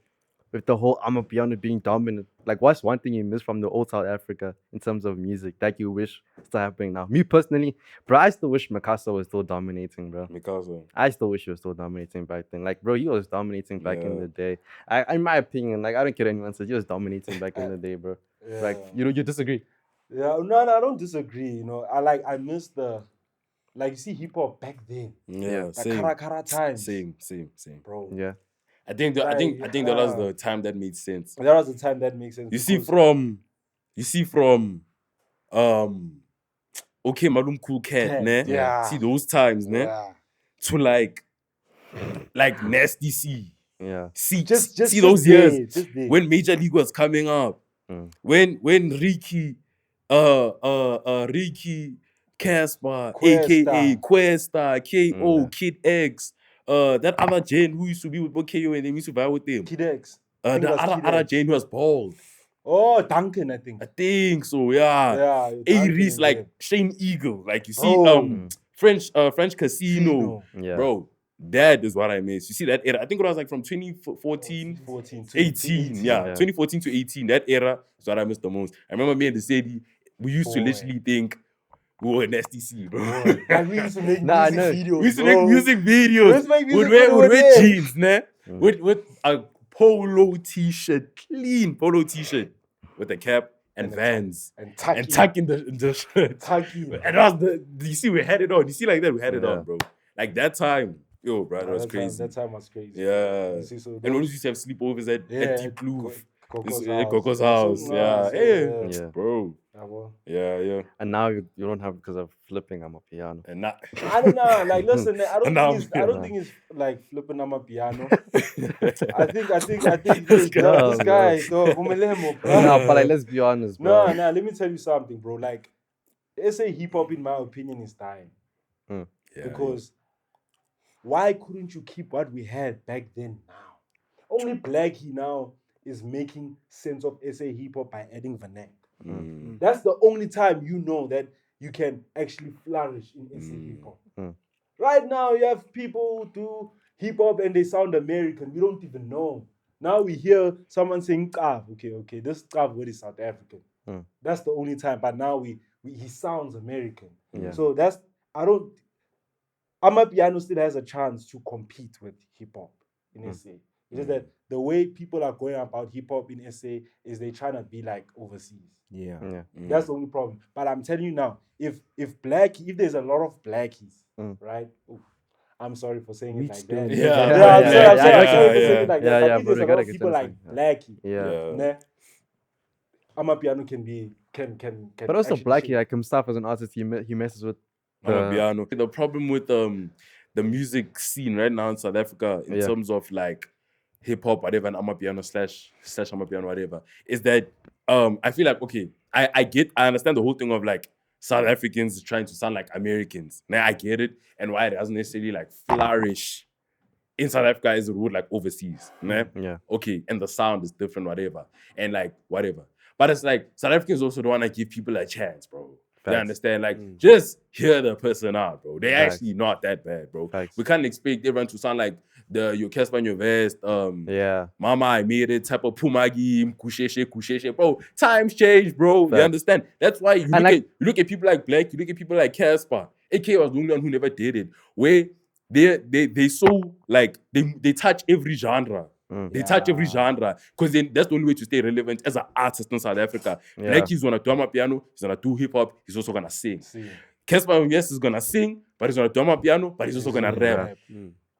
with the whole Amapiano being dominant, like what's one thing you miss from the old South Africa in terms of music that you wish still happening now? Me personally, bro, I still wish eKasi was still dominating, bro. Because I still wish he was still dominating back then. Like, bro, he was dominating back in Yeah. the day. In my opinion, like I don't care what anyone says, he was dominating back in the day, bro. Like, you disagree? Yeah, no, I don't disagree. You know, I miss the, like, you see hip hop back then, yeah, the same, kara times, same, bro. Yeah. I think that was the time that made sense. That was the time that makes sense. You see because- from okay, Malum Cool Cat, Cat, ne? yeah. See those times, ne? Yeah. To like Nasty C. Yeah. See, Just see those there, years just there. when Major League was coming up, when Ricky, Ricky Casper, aka Questa, KO, Kid X, that other Jane who used to be with KO and they used to vibe with him. Kid X. I think The it was Kid other X. Jane who was bald. Oh, Duncan, I think. I think so, yeah. Yeah. Duncan Aries, is like there. Shane Eagle, like you see, Oh. French Casino, Yeah. bro. That is what I miss. You see that era? I think it was like from 2014, 14, 18, yeah, 2014 to 18. That era is what I miss the most. I remember me and the city, we used to Boy. literally think we were Nasty C, bro. Like, we used to make Nah, music no. videos. We used to bro. make music We videos. used to make music Would wear videos, yeah. jeans, ne? With a polo t-shirt, clean polo t-shirt, with a cap and Vans. And tuck in. Tuck in the shirt. Tuck in. And that was you see, we had it on. You see, like that, we had it Yeah. on, bro. Like that time, yo, bro, that was crazy. That time was crazy. Yeah. You see, so And when we used to have sleepovers at Deep Blue, Coco's house. Yeah, Yeah. bro. Yeah, well. Yeah. And now you don't have because of flipping Amapiano. And not. I don't know. Like, listen, I don't No, think it's like flipping Amapiano. I think This this guy, guy, dog, Umelemo, bro. Nah, but like let's be honest, bro. No, let me tell you something, bro. Like, SA hip hop, in my opinion, is dying. Yeah, Because why couldn't you keep what we had back then now? Only Blackie now is making sense of SA hip hop by adding Vanek. That's the only time you know that you can actually flourish in SA hip hop. Right now, you have people who do hip hop and they sound American. We don't even know. Now we hear someone saying "Qav." Okay, this Qav word is South African. That's the only time. But now he sounds American. Yeah. So Amapiano still has a chance to compete with hip hop in SA. It's just that the way people are going about hip hop in SA is they trying to be like overseas. Yeah. That's the only problem. But I'm telling you now, if there's a lot of blackies, right? Ooh, I'm sorry for saying it like that. Yeah. I'm sorry for saying it like that. Yeah, But if bro, there's you a lot gotta of get people them like saying, Blackie, Yeah. nah, Amapiano can. But also actually Blackie, shape. like himself as an artist, he messes with Amapiano. The problem with the music scene right now in South Africa, in terms of like hip hop, whatever, and Amapiano slash Amapiano, whatever, is that I feel like I understand the whole thing of like South Africans trying to sound like Americans. Now I get it, and why it doesn't necessarily like flourish in South Africa as it would like overseas. Nah? Yeah. Okay, and the sound is different, whatever, and like whatever. But it's like South Africans also don't want to give people a chance, bro. They Facts. understand? Like, just hear the person out, bro. They're Facts. actually not that bad, bro. Facts. We can't expect everyone to sound like your Casper and your vest, Yeah. Mama, I made it, type of Pumagi, Kusheshe. Bro, times change, bro. You Facts. understand? That's why you And look at people like Black, you look at people like Casper. AK was the only one who never did it. Where they so like they touch every genre. They touch every genre because then that's the only way to stay relevant as an artist in South Africa. Yeah. Blackie's gonna do Amapiano, he's gonna do hip hop, he's also gonna sing. Casper, yes, is gonna sing, but he's gonna do Amapiano, but he's also gonna rap.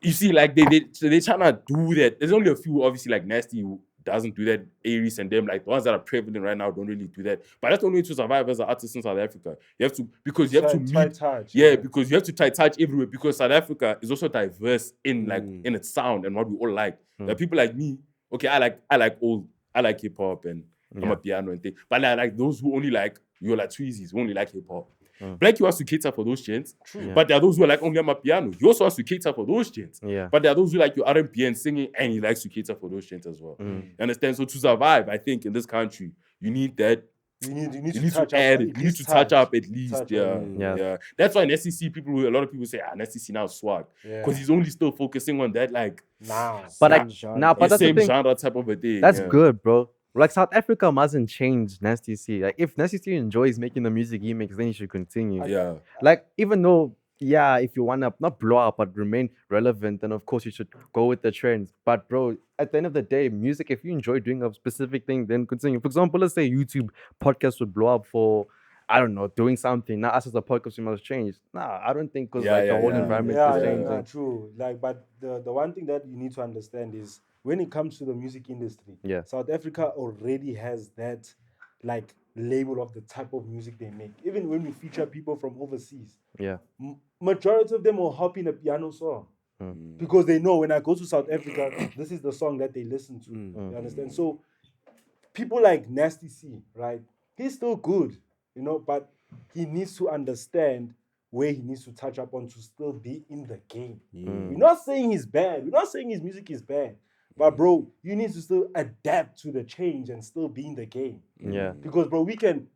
You see, like they trying to do that. There's only a few, obviously, like Nasty who doesn't do that. Aries and them, like the ones that are prevalent right now, don't really do that. But that's the only way to survive as an artist in South Africa. You have to because you have to meet, touch. because you have to try touch everywhere. Because South Africa is also diverse in like in its sound and what we all like. There are people like me. Okay, I like hip hop and Amapiano and things. But I like those who only like you're like Tweezies, who only like hip hop. Blackie wants to cater for those chants, but there are those who are like only Amapiano. He also wants to cater for those chants. But there are those who like your R&B and singing, and he likes to cater for those chants as well. You understand? So to survive, I think in this country, you need that. You need to add it. You need to touch up at least. Yeah. That's why in SEC, a lot of people say, SEC now swag. Because he's only still focusing on that, like, but like, but that's the same thing. genre type of a thing. That's good, bro. Like South Africa mustn't change Nasty C. Like if Nasty C enjoys making the music he makes, then he should continue. Yeah. Like even though, if you wanna not blow up but remain relevant, then of course you should go with the trends. But bro, at the end of the day, music, if you enjoy doing a specific thing, then continue. For example, let's say YouTube podcast would blow up for, I don't know, doing something. Now us as a podcast we must change. Nah, I don't think because the whole environment is changing. True. Like, but the one thing that you need to understand is when it comes to the music industry, South Africa already has that like label of the type of music they make. Even when we feature people from overseas, majority of them will hop in a piano song because they know when I go to South Africa, this is the song that they listen to. You understand? So people like Nasty C, right? He's still good, you know, but he needs to understand where he needs to touch up on to still be in the game. We're not saying he's bad. We're not saying his music is bad. But bro, you need to still adapt to the change and still be in the game. Yeah. Because bro, we can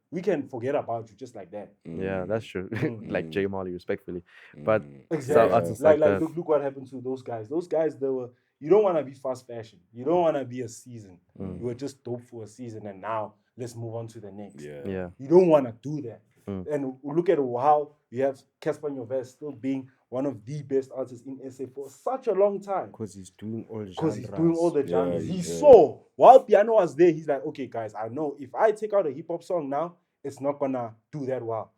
forget about you just like that. Yeah, that's true. Like J Molly, respectfully. But exactly. Like look what happened to those guys. Those guys, they were, you don't want to be fast fashion. You don't want to be a season. You were just dope for a season and now let's move on to the next. Yeah. You don't want to do that. And look at how you have Casper Nyovest still being one of the best artists in SA for such a long time. Because he's doing all genres. Because he's doing all the genres. He saw, while piano was there, he's like, okay, guys, I know if I take out a hip-hop song now, it's not going to do that well.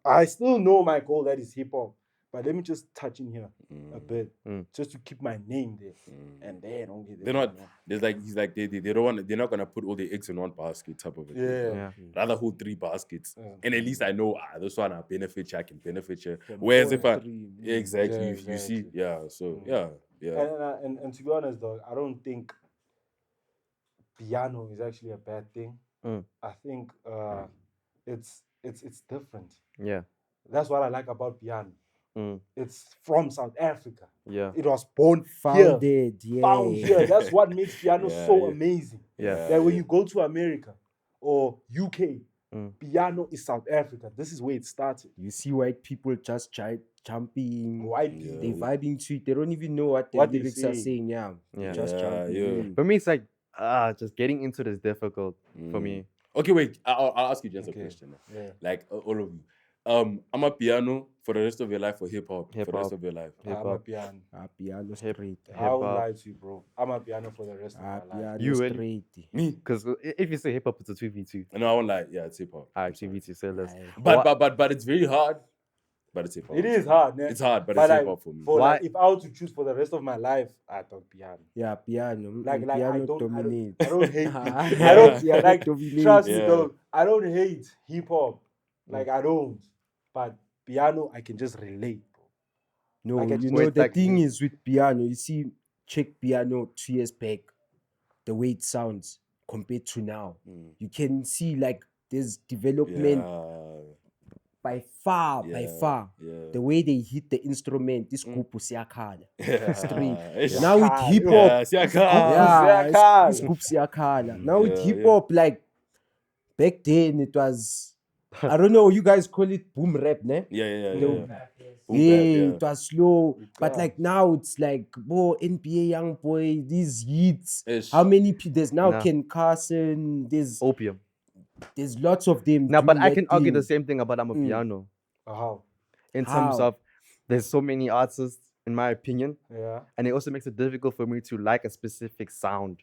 I still know my goal that is hip-hop. But let me just touch in here a bit, just to keep my name there, and then only they're not. There's like he's like they don't want. They're not gonna put all the eggs in one basket type of it. Rather hold 3 baskets, and at least I know this one I benefit you, I can benefit you. Whereas if I exactly, you see, so and to be honest though, I don't think piano is actually a bad thing. I think it's different. Yeah, that's what I like about piano. It's from South Africa. Yeah, it was born founded here. Found here. That's what makes piano so amazing. That when you go to America or UK, piano is South Africa. This is where it started. You see white people just jumping. White people, they vibing to it. They don't even know what the lyrics are saying. Just jumping. For me, it's like just getting into it is difficult for me. Okay, wait. I'll ask you just a question. Like all of you. Amapiano for the rest of your life or hip-hop for the rest of your life? Amapiano straight. I won't lie to you, bro. Amapiano for the rest of my life. You really? Me? Because if you say hip-hop, it's a 2v2. No, I won't lie. Yeah, it's hip-hop. Alright, 2v2, so let's... But it's very hard. But it's hip-hop. It is hard, man. It's hard, but it's hip-hop for me. Like, if I were to choose for the rest of my life, I thought piano. Yeah, piano. Like piano dominates. I don't hate I don't like trust me though. I don't hate hip-hop. Like I don't. But piano, I can just relate, bro. No, the thing is with piano, you see, check piano 2 years back, the way it sounds compared to now. You can see like there's development by far. The way they hit the instrument, this kupu siakhala. Straight. Now with hip hop, siakhala. Now with hip hop, like back then it was. I don't know, you guys call it boom rap, ne? It was slow. But like now it's like, NBA Young Boy, these hits. How many people? There's now Ken Carson, there's Opium. There's lots of them. No, but I can argue the same thing about Amapiano. How? In terms of, there's so many artists in my opinion. Yeah. And it also makes it difficult for me to like a specific sound.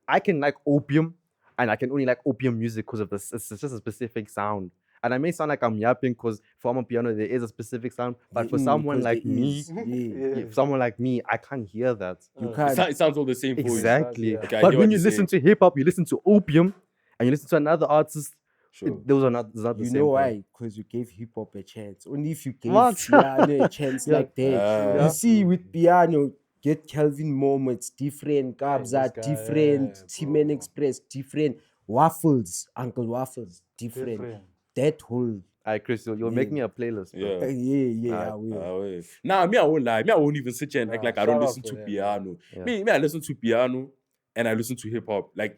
I can like opium, and I can only like opium music because of this. It's just a specific sound. And I may sound like I'm yapping because for Amapiano there is a specific sound, but for someone 'cause like there me, is, yeah. for someone like me, I can't hear that. You It, can't. it sounds all the same for you. Exactly. Yeah. Okay, I But hear when what you you're listen saying. to hip hop, you listen to opium, and you listen to another artist. Sure. Those are not. It's not the You same know thing. why? Because you gave hip hop a chance. Only if you gave What? piano a chance Yeah. like that. Yeah. You see, with piano, get Calvin Moments different, Gabs are this guy, different, yeah, T-Man bro. Express different, Waffles, Uncle Waffles different. That whole Alright, Chris, you'll make Yeah. me a playlist. Bro. Yeah. yeah, I Nah, will. Nah, me, I won't lie. Me, I won't even sit here and act Nah, like I don't shout out listen for to that, piano. Yeah. Me, I listen to piano and I listen to hip hop. Like,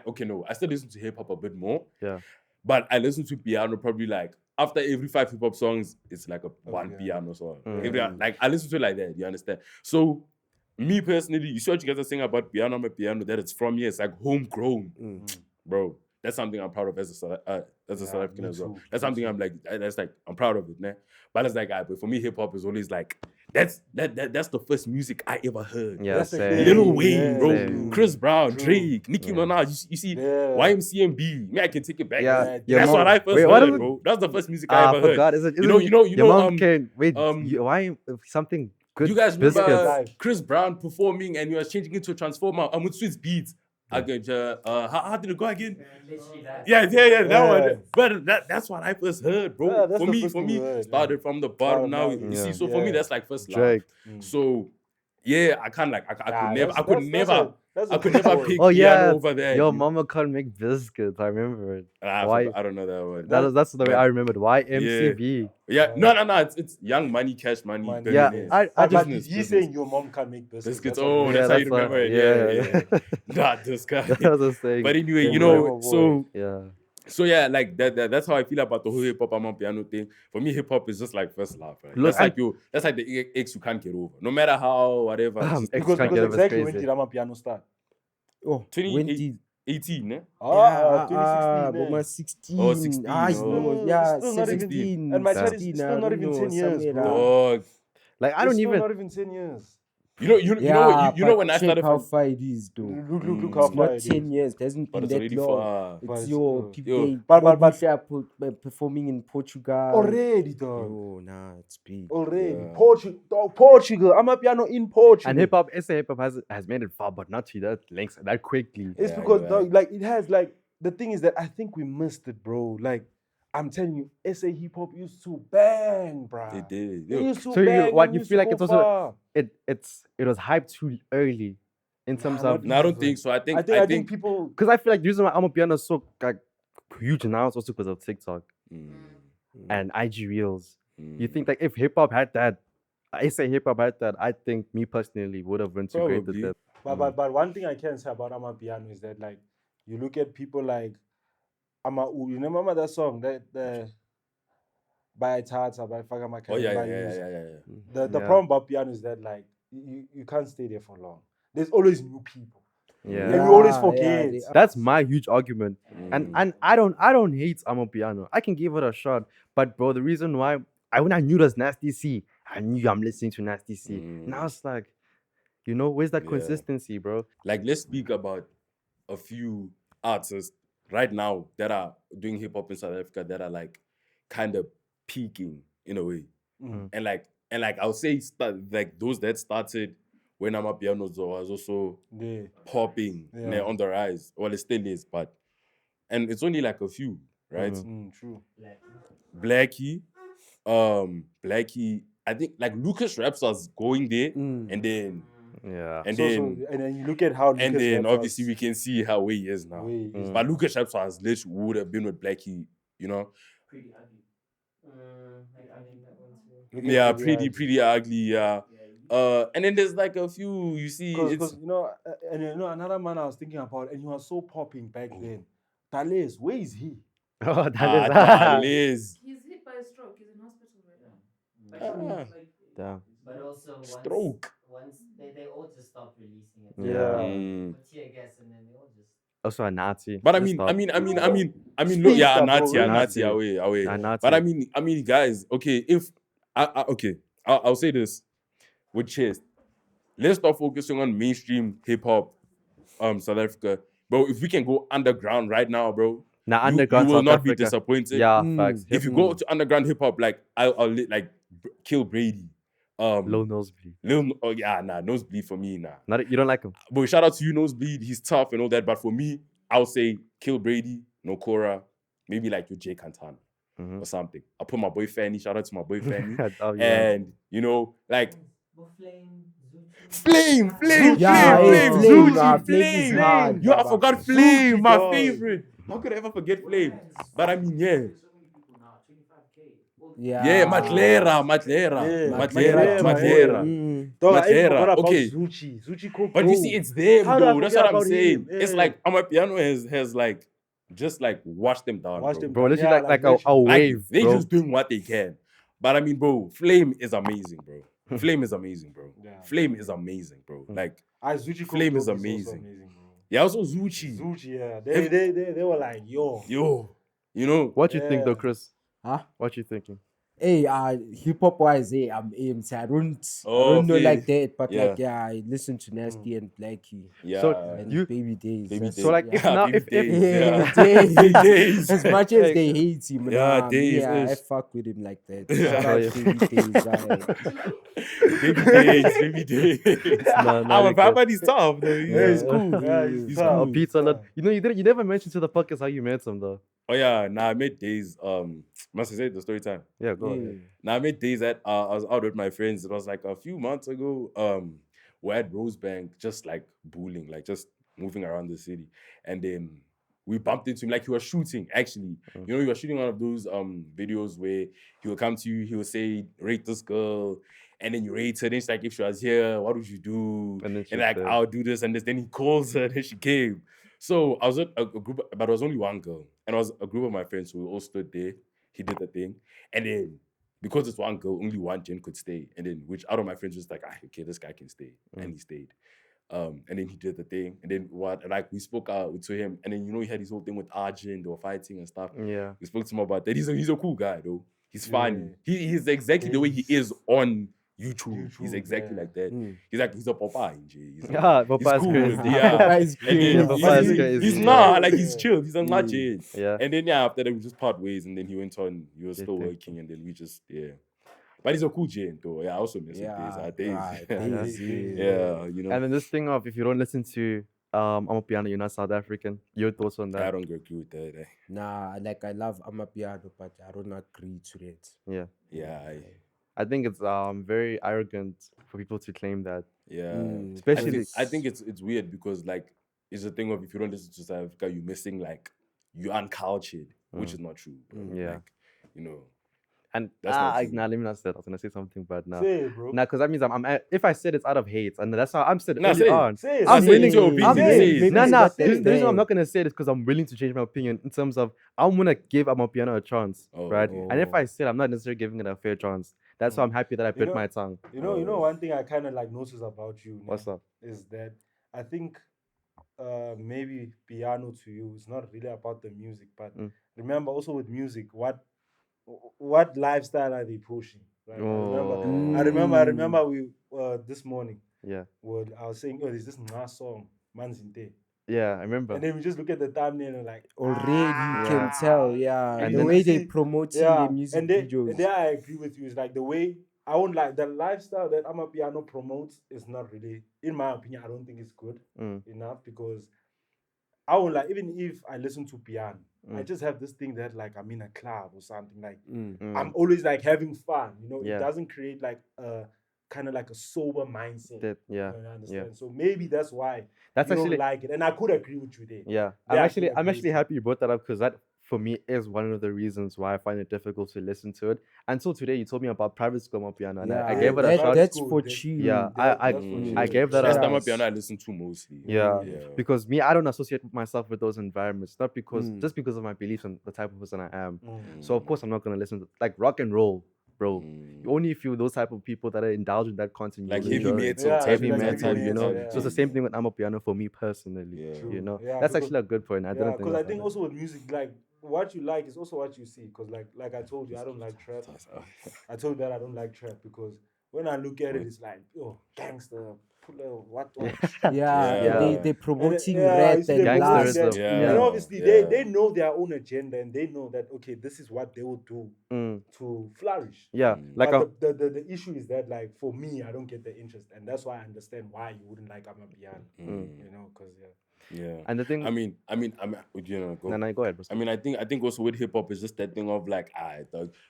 okay, no, I still listen to hip hop a bit more. Yeah. But I listen to piano probably like after every 5 hip hop songs, it's like one piano. piano song. Mm. Like I listen to it like that. You understand? So me personally, you see what you guys are saying about piano, my piano, that it's from here. It's like homegrown, bro. That's something I'm proud of as a South African me as well. too, That's me something too. I'm like, that's like I'm proud of it, man. But it's like, but for me, hip hop is always like that's the first music I ever heard. Yeah, That's the same. thing. Lil Wayne, Yeah, bro, same. Chris Brown, True. Drake, Nicki Yeah. Minaj. You see, Yeah. YMCMB. Me, I can take it back. Yeah, your That's mom- what I first Wait, what heard, is it? bro. That's the first music I I ever heard. forgot. Is it? You know, Your mom can wait. um, Why something good? You guys remember biscuits. Chris Brown performing and he was changing into a transformer. I'm with Swiss Beats. How did it go again? Literally that. Yeah, that Yeah. one. But that's what I first heard, bro. Yeah, that's for the me, first thing we heard, started from the bottom. Now Bottom, you yeah. see, so for me, Yeah. that's like first love. Drake. So yeah, I can't like I could never I could never pick Oh yeah, piano over there. your mama can't make biscuits. I remember it. Why? I don't know that one. That's the way but- I remembered. Why MCB? Yeah, no. It's Young Money, Cash Money. Money. Yeah, Billionaires. I But just business, he's business. saying your mom can't make biscuits. Biscuits. That's Oh, what- that's how you that's remember what- it. yeah. Not this guy. that was a thing. But anyway, Yeah, you know, boy. so Yeah. yeah, like that's how I feel about the whole hip hop Amapiano thing. For me, hip hop is just like first love, right? Look, That's like the ex you can't get over. No matter how, whatever. it's just- Ex Because can't get over, it's exactly when crazy. did Amapiano start? Oh, 28 when did 18, eh? Ah, but 2016. my eh? 16. Oh, 16, oh. Yeah, Still not even- 17. and my child is 16, still I not don't even know, 10 years, somewhere bro. around. Dog. Like I don't It's still even. not even 10 years. You know when I check started how from, far it is, though. Look how It's far not it is. 10 years. It hasn't but been it's that already long. far. But It's it's- your yo. people. Yo. They But- performing in Portugal. Already, dog. Yo, nah, it's big. Already. Yeah. Portugal. Amapiano in Portugal. And hip hop, SA hip hop has made it far, but not to that length that quickly. It's Yeah, because you're dog, right. like it has like the thing is that I think we missed it, bro. Like I'm telling you, SA hip hop used to bang, bro. They did. It Yo, used to So bang. what and you used feel to like go it's also far. it was hyped too early in terms Nah, of not no, I don't think so. I think I think people. because I feel like the reason why Amapiano is so like huge now is also because of TikTok and IG Reels. You think like if hip hop had that, I say hip hop had that, I think me personally would have integrated Probably. that. But one thing I can say about Amapiano is that like you look at people like you remember that song that the by Tata by Fagama Oh yeah. The Yeah. problem about piano is that like you can't stay there for long. There's always new people. Yeah. And we always Yeah, forget. they- That's my huge argument. And I don't hate Amapiano. I can give it a shot. But bro, the reason why when I knew there's Nasty C, I knew I'm listening to Nasty C. Now it's like, where's that Yeah. consistency, bro? Like let's speak about a few artists right now that are doing hip hop in South Africa that are like kind of peaking in a way. And like I'll say like those that started when Amapiano was also Yeah. popping Yeah. on the rise. Well, it still is, but and it's only like a few, right? True. Blackie, I think like Lucas Raps was going there, and then Yeah. and So, then and then you look at how and Lucas then Raps obviously we can see how he is now. was- way he is But Lucas Raps was literally would have been with Blackie, Pretty ugly. Like, I mean, that one too. Look at Yeah, Pretty pretty ugly, yeah. Yeah, And then there's like a few you see. It's Because another man I was thinking about, and he was so popping back then. Thales, where is he? Oh, that Liz. He's hit by a stroke. He's in hospital right now. Like, Damn. but also Stroke. once they all just stopped releasing it. Yeah. With tear gas, and then they all just. Also a Nazi. But I Just mean, stop. look, yeah, Speedster, Nazi, bro. Nazi, away. A Nazi. But I mean, guys, okay, if I'll say this, with chest. Let's start focusing on mainstream hip hop, South Africa, bro. If we can go underground right now, bro, Now you underground will South not be Africa. disappointed. Yeah, facts. If you go to underground hip hop, like I'll like Kill Brady, Low Nosebleed. oh yeah, nah, Nosebleed for me, nah. Not you don't like him. But shout out to you, Nosebleed. He's tough and all that. But for me, I'll say Kill Brady, Nokora, maybe like your Jay Cantana or something. I'll put my boy Fanny. Shout out to my boy Fanny. Oh, yeah. And you know, like Flame, Flame, Yeah, Flame, Flame, Zuchi, Flame is hard, Yo, I Baba. forgot Flame, my dog. favorite. How could I ever forget Flame? But I mean, yeah. Yeah. Yeah, Matlera. Dog, I even Matlera, forgot about okay. Zuchi could But you see, it's them, How do I though. That's forget what I'm about saying. him? It's Yeah. like Amapiano has like just like washed them down, Watch bro. them Bro, literally Yeah, like a literally. Like, wave, they bro. just doing what they can. But I mean, bro, Flame is amazing, bro. Flame is amazing, bro. Yeah. Flame is amazing, bro. Like, Zuchi Flame is also amazing. bro. yeah, also Zuchi. Zuchi, yeah. They were like, yo. Yo, you know, What you think though, Yeah. Chris? Huh? What you thinking? Hey, hip hop wise, hey, I'm AMC. I don't Oh, know okay. like that, but Yeah. like I listen to Nasty and Blackie yeah. So, and You- Baby Days. Baby That's- So like yeah. if now Baby if Days, Yeah, yeah. Days. Days. As much as Hey. they hate him, Yeah, nah, Days me, I is- fuck with him like that. Yeah. Shout out Baby Days. Baby Days. No, Our you can't. Papa is tough, though. Yeah, He's cool. Yeah, He's tough. cool. Pizza Yeah. Nut. You know, you never mentioned to the podcast how you met him though. Oh yeah, nah, I met Days. Must I say the story time? Yeah, go ahead. Now I met Days at I was out with my friends. It was like a few months ago. We're at Rosebank, just like bowling, like just moving around the city, and then we bumped into him. Like he was shooting. Actually, you know, he was shooting one of those videos where he will come to you. He will say, "Rate this girl," and then you rate her. Then it's like, if she was here, what would you do? And then And she's like, there. I'll do this and this. Then he calls her, and then she came. So I was at a group, but it was only one girl, and it was a group of my friends who all stood there. He did the thing, and then because it's one girl, only one Jen could stay, and then which out of my friends was like, okay, this guy can stay, and he stayed. And then he did the thing, and then like we spoke out to him, and then you know he had his whole thing with Arjun, they were fighting and stuff. Yeah. We spoke to him about that. He's a cool guy though. He's funny. He's exactly the way he is on YouTube. He's exactly like that. He's a Popeye. He's Yeah, Papa's cool. crazy. Yeah. Papa is And then Yeah, Papa is crazy. he's not like he's chill. He's a legend. Yeah. And then after that we just part ways, and then he went on. He was still working, and then we just But he's a cool Jane though. Yeah, I also miss him. Days. Days. Yeah, you know. And then this thing of if you don't listen to Amapiano, you're not South African. Your thoughts on I that? don't agree with that. Nah, like I love Amapiano, but I don't agree to that. Yeah. Yeah, I think it's very arrogant for people to claim that. yeah. Especially I think it's weird because like it's a thing of if you don't listen to South Africa, you're missing like you're uncultured, which is not true. Bro. Yeah. Like, you know. and That's not true. nah, let me not say that. I was gonna say something, but no. Say it, bro. Nah, because that means if I said it's out of hate, and that's how I'm said Nah, early say it. on. Say it. I'm Say willing it. to opinion. I'm Say it. Maybe Nah, it's nah. not The reason that I'm not bad. gonna say it is because I'm willing to change my opinion in terms of I'm gonna give Amapiano a chance, Oh, right? okay. And if I said I'm not necessarily giving it a fair chance, that's why I'm happy that I bit know- my tongue. You know, one thing I kind of like notice about you. What's up? Is that I think maybe piano to you is not really about the music, but remember also with music, what lifestyle are they pushing? Right? I remember we this morning. Yeah. I was saying, oh, there's this Nga song, Manzinte. Yeah, I remember. And then we just look at the thumbnail and like Already you can tell, yeah. And the then way you they see- promote the music and then, videos. And there I agree with you. It's like the way I won't like the lifestyle that Amapiano promotes is not really, in my opinion, I don't think it's good enough because I won't like, even if I listen to piano, I just have this thing that like I'm in a club or something like I'm always like having fun, you know. Yeah. It doesn't create like a kind of like a sober mindset. That, yeah. You understand? So maybe that's why That's you actually don't like it, and I could agree with you there. yeah. Yeah, I I'm could agree actually with you. happy you brought that up because that for me is one of the reasons why I find it difficult to listen to it. Until today, you told me about private school Amapiano, and I gave it a that, shot. That's Cool, for that- chill. Yeah, That's I for chill. I gave that That's a the Amapiano I listen to mostly. yeah, because me, I don't associate myself with those environments, not because just because of my beliefs and the type of person I am. So of course I'm not gonna listen to like rock and roll, bro. You only feel those type of people that are indulged in that content. Like you heavy enjoy. metal, Yeah, heavy like metal, you know. yeah. So it's the same thing with Amapiano for me personally. Yeah. You know, Yeah, that's because- actually a good point. I Yeah, didn't think. because I about think that. also with music, like what you like is also what you see. Because like I told you, I don't like trap. I told you that I don't like trap because when I look at it, it's like, oh, gangster, pull a what? Yeah, Yeah. they promoting you red see and them blast. promoting that. Yeah. And obviously, Yeah. they know their own agenda, and they know that okay, this is what they will do to flourish. Yeah, like But the issue is that, like, for me, I don't get the interest, and that's why I understand why you wouldn't like Amapiano. You know, because Yeah. and the thing. I mean, you know, go. No, go ahead. I mean, I think also with hip hop is just that thing of like,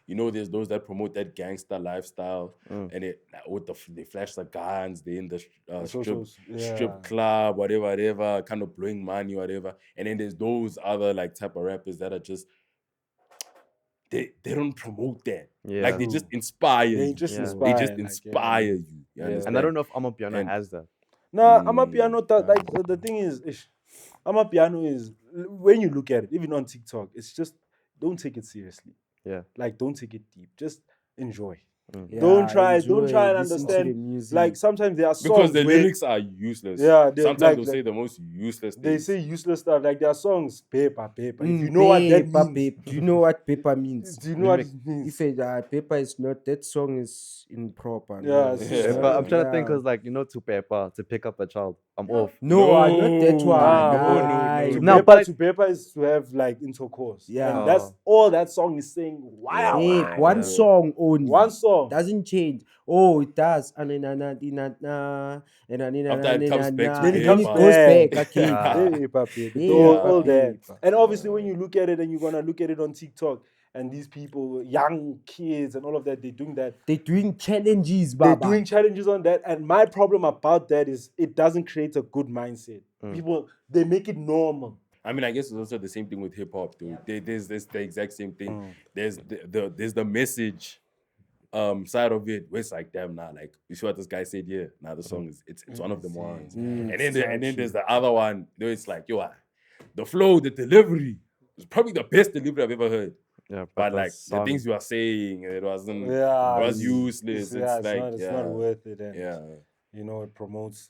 you know, there's those that promote that gangster lifestyle, and they flash the guns, they in the strip club, whatever, kind of blowing money, whatever. And then there's those other like type of rappers that are just they don't promote that. Yeah. Like they just inspire They you. just Yeah. inspire. They just like, inspire you. You understand? And I don't know if Amapiano And- has that. No, Amapiano, like the thing is, Amapiano is, when you look at it, even on TikTok, it's just, don't take it seriously. Yeah. Like, don't take it deep. Just enjoy. Yeah, Don't try and enjoy, understand. listen to the music. Like, sometimes there are songs Because the where lyrics are useless. Yeah, they're sometimes like- they'll say the most useless they things. say useless stuff. Like, there are songs, paper. If you know what that Paper, means. paper. Do you know what paper means? Do you know what it means? If paper is not, that song is improper. Yeah, no. it's- But I'm trying to think Yeah. because, like, you know, to paper to pick up a child, I'm off. No, not that one. To No, paper, but- to paper is to have like intercourse. Yeah. And that's all that song is saying. Wow. Babe, one song only. One song. Doesn't change. Oh, it does. After it comes back to Then it paper. comes goes back again. Ah. Paper. Yeah, All that. paper. And obviously, when you look at it and you're gonna look at it on TikTok, and these people, young kids and all of that, they're doing that. They're doing challenges, They're Baba. doing challenges on that. And my problem about that is it doesn't create a good mindset. People, they make it normal. I mean, I guess it's also the same thing with hip hop, dude. There's the exact same thing. There's the message side of it where it's like, damn, nah, like you see what this guy said here. Nah, the song is it's one of the ones. And then there's the other one. There it's like, yo, the flow, the delivery is probably the best delivery I've ever heard. Yeah, But the like the song- things you are saying, it wasn't. Yeah. It was useless. It's not worth it. And, Yeah. you know, it promotes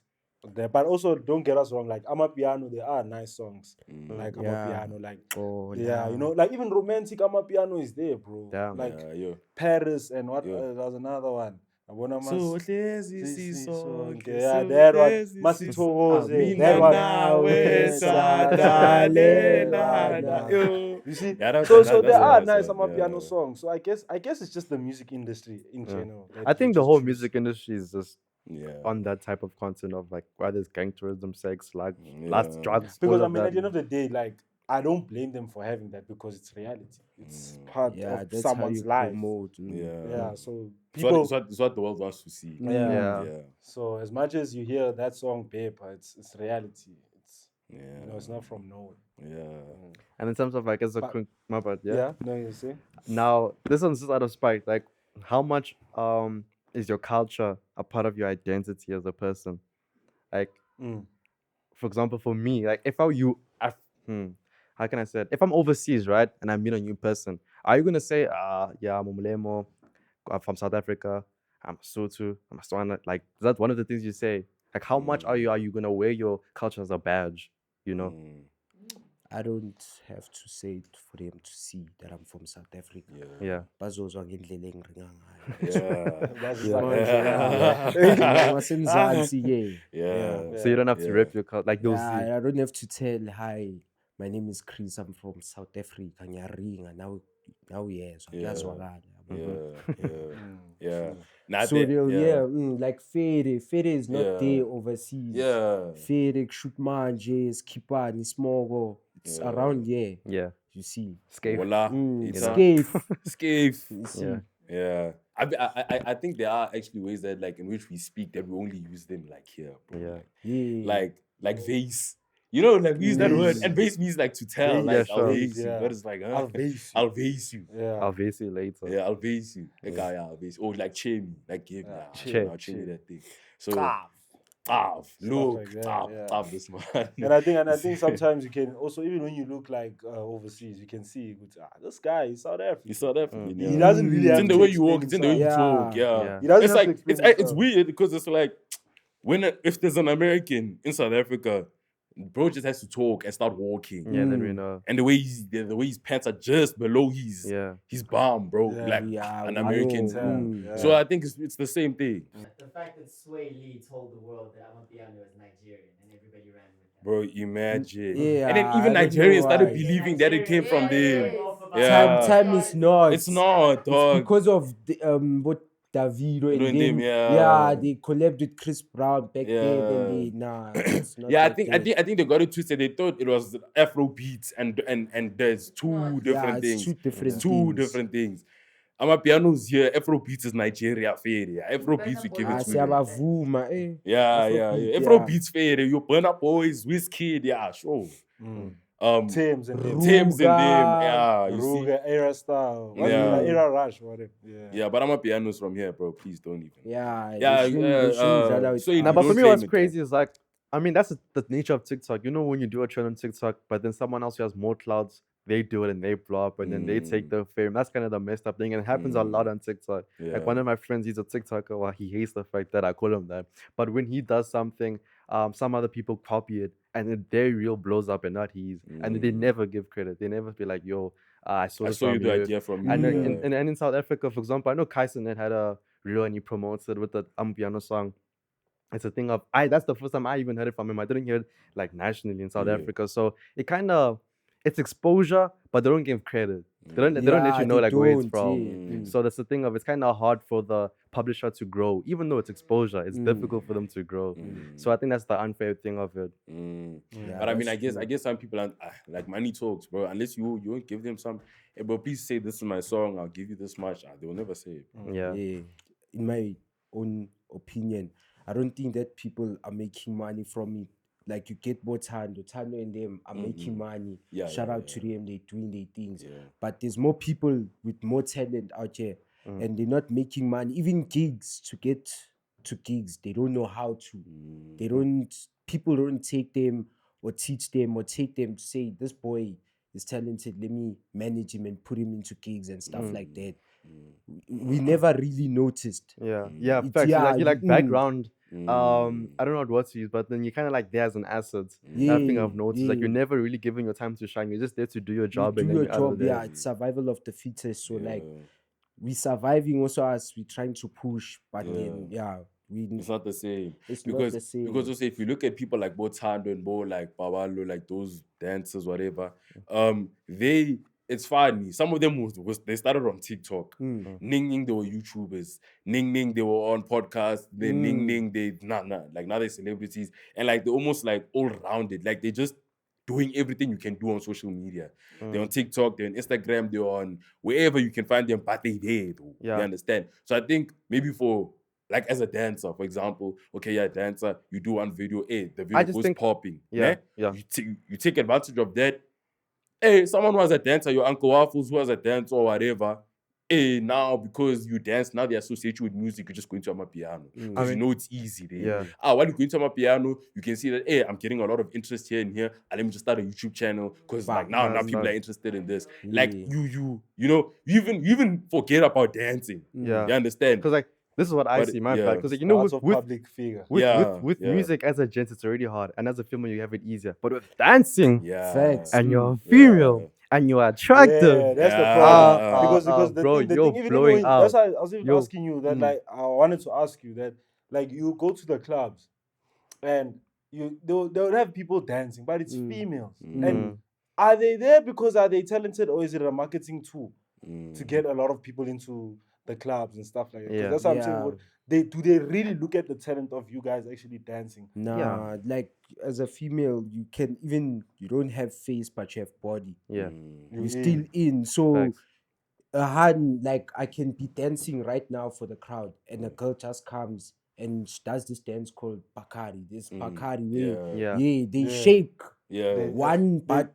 that. But also, don't get us wrong, like Amapiano, there are nice songs. Like Yeah. Amapiano, like, Oh, yeah, you know, like even romantic Amapiano is there, bro. Damn. Like Yo. Paris and what, Yeah. there was another one. So lazy, so Yeah, that one. Masithokoze, that one. You see, so there are nice Amapiano songs. So I guess it's just the music industry in general. that I think they the whole choose. music industry is just Yeah. on that type of content of like whether it's gang tourism, sex, like Yeah. lots drugs. Because all I of mean, that. at the end of the day, like, I don't blame them for having that because it's reality. It's part Yeah, of that's someone's how you life. promote. Yeah, so It's people. what the world wants to see. Yeah. Yeah. So as much as you hear that song paper, it's reality. It's Yeah. it's not from nowhere. Yeah. And in terms of like as a But- quick my bad, yeah. No, you see. Now this one's just out of spite. Like how much is your culture a part of your identity as a person? Like for example, for me, like if how can I say it? If I'm overseas, right, and I meet a new person, are you gonna say, yeah, I'm Umlemo, I'm from South Africa, I'm Sotho, I'm Swana? Like, is that one of the things you say? Like, how much are you gonna wear your culture as a badge? You know? I don't have to say it for them to see that I'm from South Africa. Yeah. Bazozwa ngendlela engiringa ngayo. Wasemzansi, Yeah. So you don't have to Yeah. rep your culture. Like they'll see. I don't have to tell, hi, my name is Chris, I'm from South Africa. Ngiyaringa, now yes, ngiyazwakala. Yeah. Not So that- they'll, like Fede is not Yeah. there overseas. Yeah. Fede shoot manje, Skipani, Smogo. It's Yeah. around here. Yeah. You see. Escape. Voila. It's It's Scape. Scave. You see. Yeah. Yeah. I think there are actually ways that like in which we speak that we only use them like here, bro. Yeah. Yeah. Like vase. You know, like we use that word, and vase means like to tell, Vase, like yeah, I'll sure. vase you. Yeah. But it's like, I'll vase you. I'll vase you. Yeah. I'll face you later. Yeah, I'll vase you. Like, yeah, I'll vase. Or like cheer me, like give me. Cheer. I'll cheer me that thing. So, like that, yeah. this man. And I think sometimes you can also, even when you look like overseas, you can see this guy is South African. You saw that from me. He doesn't really It's have in the to way you walk. explain It's in the way you himself. talk. Yeah. Yeah. He doesn't It's have to like explain it's himself. weird because it's like if there's an American in South Africa, Bro just has to talk and start walking. Yeah, then we know. And the way his pants are just below his bum, bro. Yeah. Like Yeah, an I American. know. Yeah. So I think it's the same thing. The fact that Sway Lee told the world that Amapiano is Nigerian and everybody ran with that. Bro, imagine. Yeah, and then I even don't Nigerians know started why. believing that it came from them. Yeah. Time is not. It's not, It's dog. because of the, what Davido Davido and and them. them, yeah. They collabed with Chris Brown back then. Then they it's not. Yeah, like I that. think they got it twisted. They thought it was Afro beats and there's two different it's things. two different It's two things. different things. Amapiano's here. Afro beats is Nigeria fair. Yeah. Afro beats we give it to them. Siyabavuma, eh. Yeah. Afrobeat, Afro yeah. beats fair. You Burna Boys, Wizkid, yeah, sure. Thames and them. Thames and them, Ruga, yeah. You see? Ruga, Era Style. Yeah. Era Rush, whatever. Yeah. Yeah, but Amapiano's from here, bro. Please don't even. Yeah, Yeah, they shouldn't try out so with you Nah, know, but don't for me, claim what's it, crazy is like, I mean, that's the nature of TikTok. You know, when you do a trend on TikTok, but then someone else who has more clouds, they do it and they blow up and then they take the fame. That's kind of the messed up thing. And it happens a lot on TikTok. Like one of my friends, he's a TikToker. Well, he hates the fact that I call him that. But when he does something, some other people copy it and their reel blows up and not his. And they never give credit. They never be like, yo, I saw I this saw you from the you. idea from you. And yeah. and in South Africa, for example, I know Kaisen had a reel and he promotes it with the Amapiano song. It's a thing of that's the first time I even heard it from him. I didn't hear it like nationally in South Africa. So it kind of it's exposure, but they don't give credit. They don't let you know like where it's from. So that's the thing of it's kind of hard for the publisher to grow, even though it's exposure. It's difficult for them to grow. So I think that's the unfair thing of it. Yeah, But I mean, that's I guess some people are like money talks, bro. Unless you won't give them some, hey, bro, please say this is my song. I'll give you this much. They will never say it. Yeah. In my own opinion, I don't think that people are making money from it. Like you get Tando and them are making money. Yeah, Shout yeah, out to them, they're doing their things. Yeah. But there's more people with more talent out here and they're not making money. Even gigs, to get to gigs, they don't know how to. People don't take them or teach them or take them to say, this boy is talented, let me manage him and put him into gigs and stuff like that. We never really noticed. Yeah. It's- Facts. yeah, You like mm. background. I don't know what to use, but then you're kind of like there as an asset. That thing I've noticed. Like you're never really giving your time to shine. You're just there to do your job. You and do then your you're out of job, there. yeah. It's survival of the fittest. So like we surviving also as we trying to push, but then It's not the same. It's because, not the same. Because also if you look at people like Tando and Bo, like Babalo, like those dancers, whatever, it's funny. Some of them they started on TikTok. Ning Ning, they were YouTubers. Ning Ning, they were on podcasts. Then Ning Ning, like now they're celebrities. And like they're almost like all rounded. Like they're just doing everything you can do on social media. They're on TikTok, they're on Instagram, they're on wherever you can find them, but they're there though. Yeah. You understand? So I think maybe for like as a dancer, for example, dancer, you do one video, the video just goes think- popping. Yeah. You take advantage of that. Someone who has a dancer, your Uncle Waffles who has a dancer or whatever. Now because you dance, now they associate you with music, you just go into Amapiano. Because you know it's easy there. Yeah. While you go into Amapiano, you can see that, I'm getting a lot of interest here and here. And let me just start a YouTube channel. Because like now people are interested in this. Like you even forget about dancing. Yeah. You understand? Because like this is what I But, see, my yeah. bad. Because like, you know, Lots of with public figure. with Yeah. music as a gent, it's already hard, and as a female, you have it easier. But with dancing, Yeah. Facts. and you're female, and you're attractive. Yeah, that's the Yeah. problem. Because the bro, thing, you're even blowing when, out. that's why I was even You're- asking you that. Like, I wanted to ask you that. Like, you go to the clubs, and they would have people dancing, but it's females. And are they there because are they talented, or is it a marketing tool to get a lot of people into the clubs and stuff like that? 'Cause Yeah. that's what I'm Yeah. saying. Do they really look at the talent of you guys actually dancing? Nah, like as a female, you don't have face, but you have body. Yeah. You're still in. So Facts. like I can be dancing right now for the crowd, and a girl just comes and she does this dance called Bakari. This Bakari way. Yeah. They shake Yeah. one but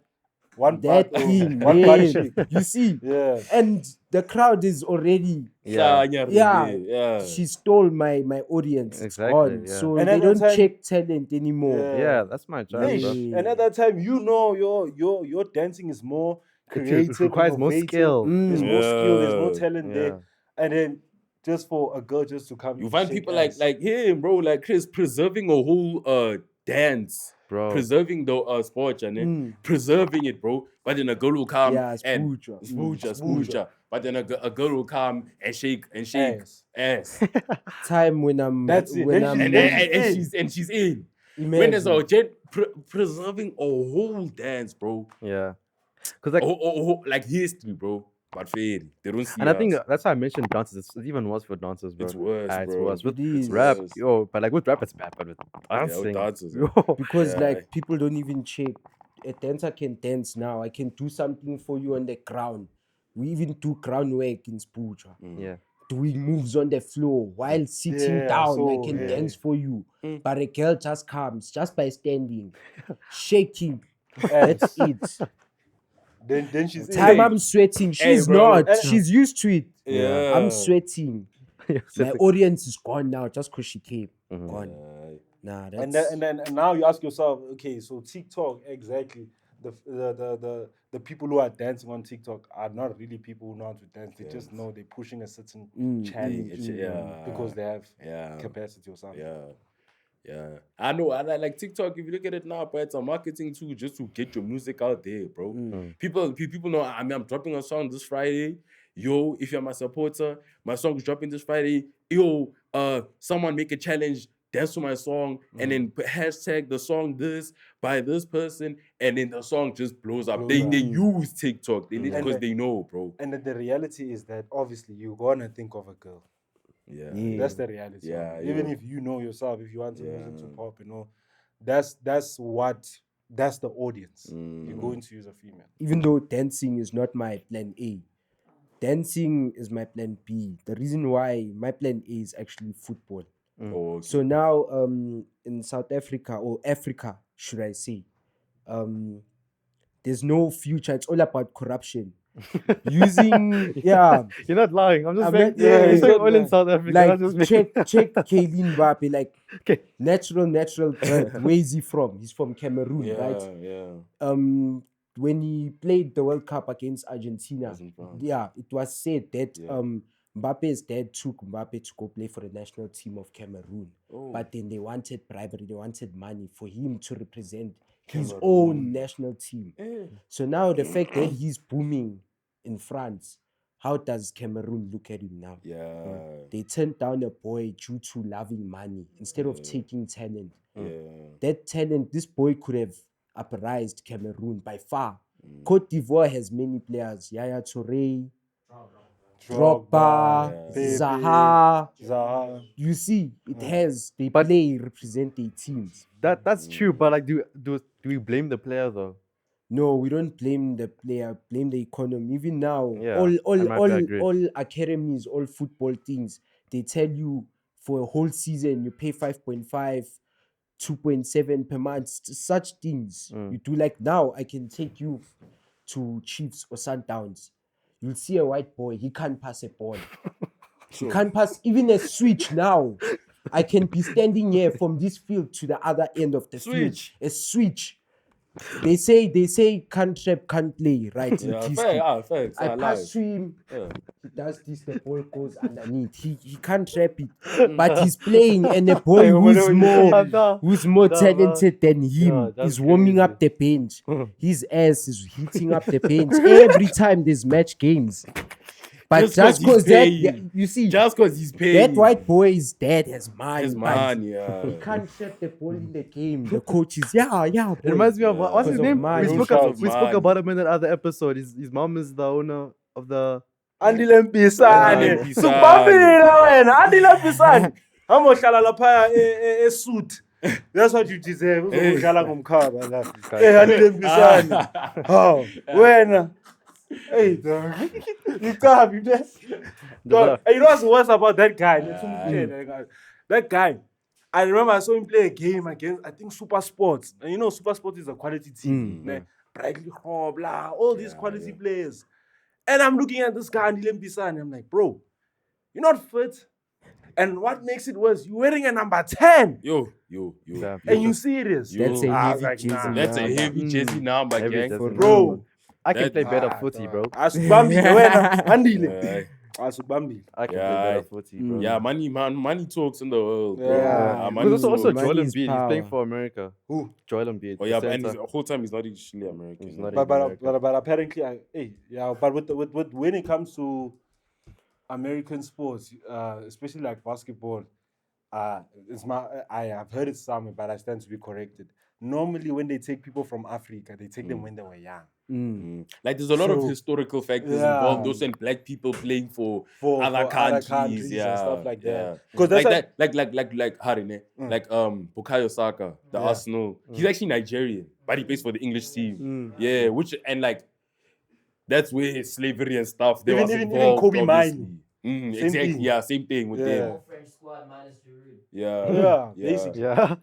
One that part, thing. one body shake. You see? Yeah. And the crowd is already Yeah. she stole my audience. It's Exactly, gone. yeah. So And they at the don't time- check talent anymore. Yeah, that's my job, Ish. bro. And at that time, your dancing is more creative. requires more innovative. skill. There's more skill. There's more Yeah. talent Yeah. there. And then just for a girl just to come, You and find shake people ass. like him, bro, like Chris, preserving a whole dance, Bro. preserving the sport, preserving it, bro. But then a girl will come and spooja. But then a girl will come and shake ass. Time when I'm That's it. when Then I'm and she's in. When imagine. there's a preserving a whole dance, bro. Yeah. Because like, Like history, bro. But fair, they don't see. and I think us. that's why I mentioned dances. It's even worse for dancers, bro. It's worse, It's bro. worse. With It is. rap, Worse. yo, but like with rap, it's bad. But with dancing, dancers, yo, because Yeah. like people don't even check. A dancer can dance now. I can do something for you on the ground. We even do ground work in Spuja. yeah. Doing moves on the floor while sitting Yeah, down. so, I can yeah. dance for you. But a girl just comes just by standing, shaking. That's it. Then she's Time in. I'm sweating. She's bro. not. She's used to it. Yeah. I'm sweating. My audience is gone now just because she came. Gone. Nah, that's And now you ask yourself, okay, so TikTok, exactly. The people who are dancing on TikTok are not really people who know how to dance. They just know they're pushing a certain challenge because they have capacity or something. Yeah. I know. I like TikTok. If you look at it now, but it's a marketing tool just to get your music out there, bro. People know. I mean, I'm dropping a song this Friday. Yo, if you're my supporter, my song is dropping this Friday. Yo, someone make a challenge, dance to my song, and then hashtag the song this by this person, and then the song just blows up. They use TikTok because they know, bro. And the reality is that obviously you're gonna think of a girl. Yeah. That's the reality. Yeah, Even yeah. if you know yourself, if you want to music to pop, that's the audience. You're going to use a female. even though dancing is not my plan A, dancing is my plan B. The reason why my plan A is actually football. Oh, okay. So now in South Africa, or Africa, should I say, there's no future. It's all about corruption. Using You're not lying. I'm just I'm saying. not- yeah, It's it's like not all in South Africa. like That's just check Kaylin Mbappe, like Okay. natural birth. Where is he from? He's from Cameroon, right? Yeah. When he played the World Cup against Argentina, Was in France. it was said that Mbappe's dad took Mbappe to go play for the national team of Cameroon. But then they wanted bribery, they wanted money for him to represent his own national team. So now the fact that he's booming in France, how does Cameroon look at him now? Yeah. They turned down a boy due to loving money instead of taking talent. That talent, this boy could have uprised Cameroon by far. Cote d'Ivoire has many players: Yaya Toure, Drogba, Zaha. You see, it has. They play, represent their teams. that's true. But like, do we blame the player though? No, we don't blame the player, blame the economy. Even now, Yeah, I agree. all academies, all football things, they tell you for a whole season you pay 5.5, 2.7 per month, such things. You do like now, I can take you to Chiefs or Sundowns. You'll see a white boy, he can't pass a ball. He can't pass even a switch now. I can be standing here from this field to the other end of the field. A switch. They say can't trap, can't play, right? Yeah, It is- fair. I pass to him, he does this, the ball goes underneath. He can't trap it. But he's playing, and a boy who's more talented than him that's is warming up the bench. His ass is heating up the bench every time there's match games. But just because that, you see, Just because he's paying. that white boy's dad has money. His but man, He yeah. can't trap the ball in the game. The coaches, yeah. It boy. reminds me of what's his Because of name? money. We spoke Money. about him in that other episode. His mom is the owner of the. Andile Mpisane. Mpisane. Subambile wena, Andile Mpisane. Amohlala lapha esuit. That's what you deserve. Uzodlala ngomkhaba la. Andile Mpisane. Oh, wena. Hey, dog. You can't be there. Dog, and you know what's worse about that guy? That guy. I remember I saw him play a game against, I think, Super Sports. And you know, Super Sports is a quality team. Brightly blah, all these quality players. And I'm looking at this guy, Andile Mpisane, I'm like, bro, you're not fit. And what makes it worse, you're wearing a number 10. Yo. And you serious? That's a I was heavy like, jersey. nah. That's a heavy jersey number, Heavy gang. jersey. Bro. I can That- play better footy, bro. Asubambile wena, Andile. Asubambi. I can Yeah, play better footy, bro. Yeah, money talks in the world. Bro. Yeah. money Because also talks. Joel Money is Embiid, he's playing power. for America. Who? Joel Embiid. Oh the yeah, and center. the whole time he's not actually American. He's not But apparently, but with when it comes to American sports, especially like basketball, I have heard it somewhere, but I stand to be corrected. Normally, when they take people from Africa, they take them when they were young. Like there's a lot of So, historical factors yeah. involved. Those and black people playing for For other countries, and stuff like that. Yeah. 'Cause that's like Harine, like Bukayo Saka, the Arsenal. He's actually Nigerian, but he plays for the English team. Yeah, which and like that's where slavery and stuff. They was even involved, Kobe obviously. Mine. Exactly. thing. Yeah, same thing with Yeah. them. Whole French squad minus Giroud. Yeah, basically. Yeah.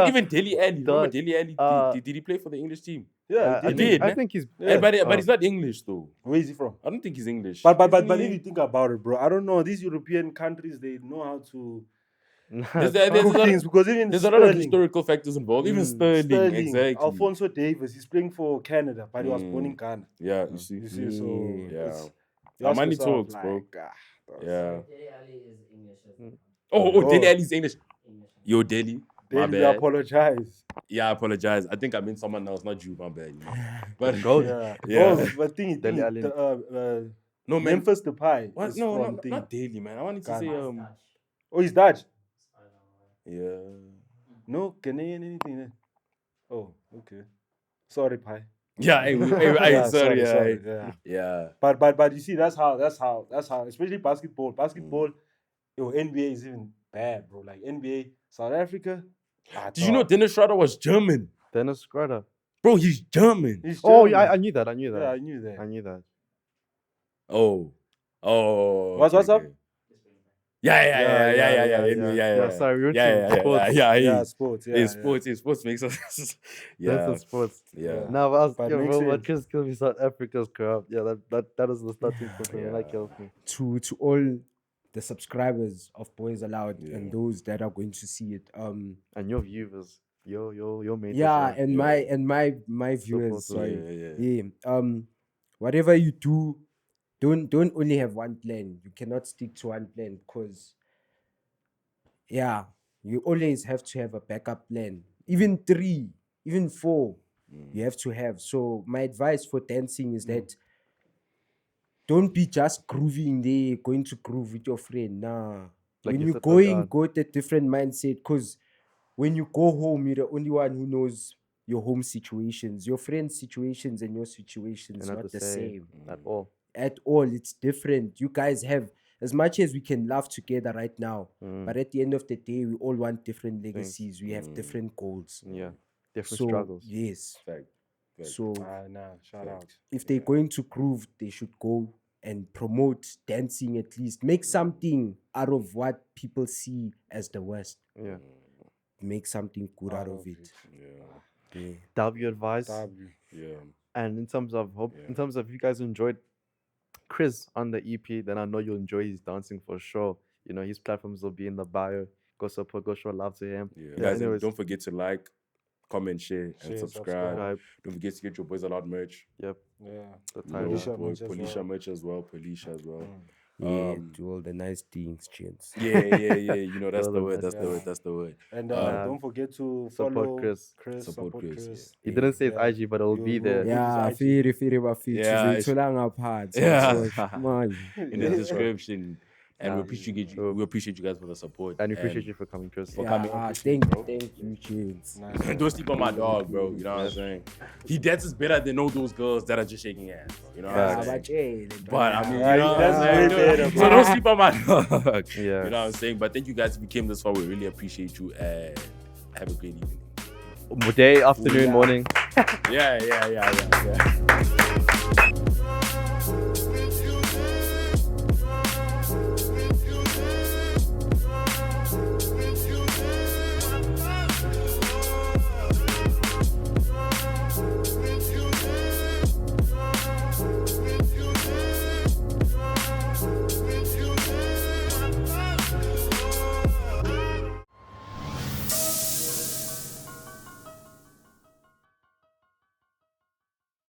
Even Dele Alli. Remember Dele Alli? Did he play for the English team? Yeah, I he did. I think he's. But he's not English though. Where is he from? I don't think he's English. But Isn't if he? you think about it, bro, I don't know. These European countries, they know how to There's cook things because even a lot of Sterling- historical factors involved. Even Sterling, exactly. Alfonso Davis, he's playing for Canada, but he was born in Ghana. Yeah, you see. You see, so Yeah. it's- you ask Money yourself, talks, bro. Yeah. Dele Alli is English. as well. Oh, Dele Alli's English. English. Yo, Dele. My Daily bad. apologize. Yeah, I apologize. I think I meant someone else, not you. My bad. You know. But Yeah. Yeah. Oh, but thing, Dele Alli. no, man. Memphis Depay. What? is No, from thing. not Daily, man. I wanted to Ghana. say Dutch. Oh, he's Dutch. I don't know. yeah. No Ghanaian anything. Then. Oh, okay. Sorry, Pi. Yeah, Yeah, sorry, yeah. yeah. But you see, that's how, especially basketball. Basketball, NBA is even bad, bro. Like NBA, South Africa. Did you know Dennis Schroeder was German? Dennis Schroeder. Bro, he's German. He's Oh, German. yeah, I knew that. I knew that. Yeah, I knew that. I knew that. Oh. What's up? Yeah. Sorry, we were Yeah. Yeah, sports. Yeah, Sports makes us. That's Yeah. the sports. Yeah. No, but I was But yo, makes bro, what sense. Chris killed me South Africa's corrupt. Yeah, that is the starting point for me. That kills me. To all the subscribers of Boyz Aloud Yeah. and those that are going to see it. And your viewers, your mates. Yeah, as well. and my viewers. Support, Sorry. Yeah. Whatever you do, don't only have one plan. You cannot stick to one plan because you always have to have a backup plan. Even 3, even 4, you have to have. So my advice for dancing is that don't be just grooving there, going to groove with your friend. Nah. Like When you you're said, going, go with a different mindset. Because when you go home, you're the only one who knows your home situations. Your friends' situations and your situations They're not the same. at all. At all. It's different. You guys have, as much as we can laugh together right now, but at the end of the day, we all want different legacies. We have different goals. Yeah, different So, struggles. yes. Fact. So Shout out. if they're going to groove, they should go and promote dancing at least. Make something out of what people see as the worst. Yeah. Make something good out of it. Yeah. W advice. Yeah. And in terms of if you guys enjoyed Chris on the EP, then I know you'll enjoy his dancing for sure. You know, his platforms will be in the bio. Go support, go show love to him. Yeah. Yeah, Guys, anyways. don't forget to like, comment, share, and subscribe. Subscribe. Don't forget to get your Boyz Aloud merch. Yep. Yeah. The You know, title. Polisha merch as well. Polisha merch as well. Yeah, do all the nice things, gents. Yeah. You know, that's the word. That's Yeah. the word. That's the word. And Um, don't forget to support follow Chris. Support Support Chris, Chris. He didn't say his Yeah. IG, but it'll be You there. will. Yeah, His firi bafiti. Yeah, Zitholanga phansi. Yeah. So, man. In the description. And we Yeah. appreciate you guys for the support. And we appreciate you for coming, Chris. For Yeah, coming. thank you, gents. Don't sleep on my dog, bro. You know what I'm saying? He dances better than all those girls that are just shaking hands. Bro. You know what I'm saying? But hey, But I mean, you Yeah, know what that's I'm way saying? better, So bro. don't sleep on my dog. Yeah. You know what I'm saying? But thank you guys if you came this far. We really appreciate you and have a great evening. Day, afternoon, morning. Yeah.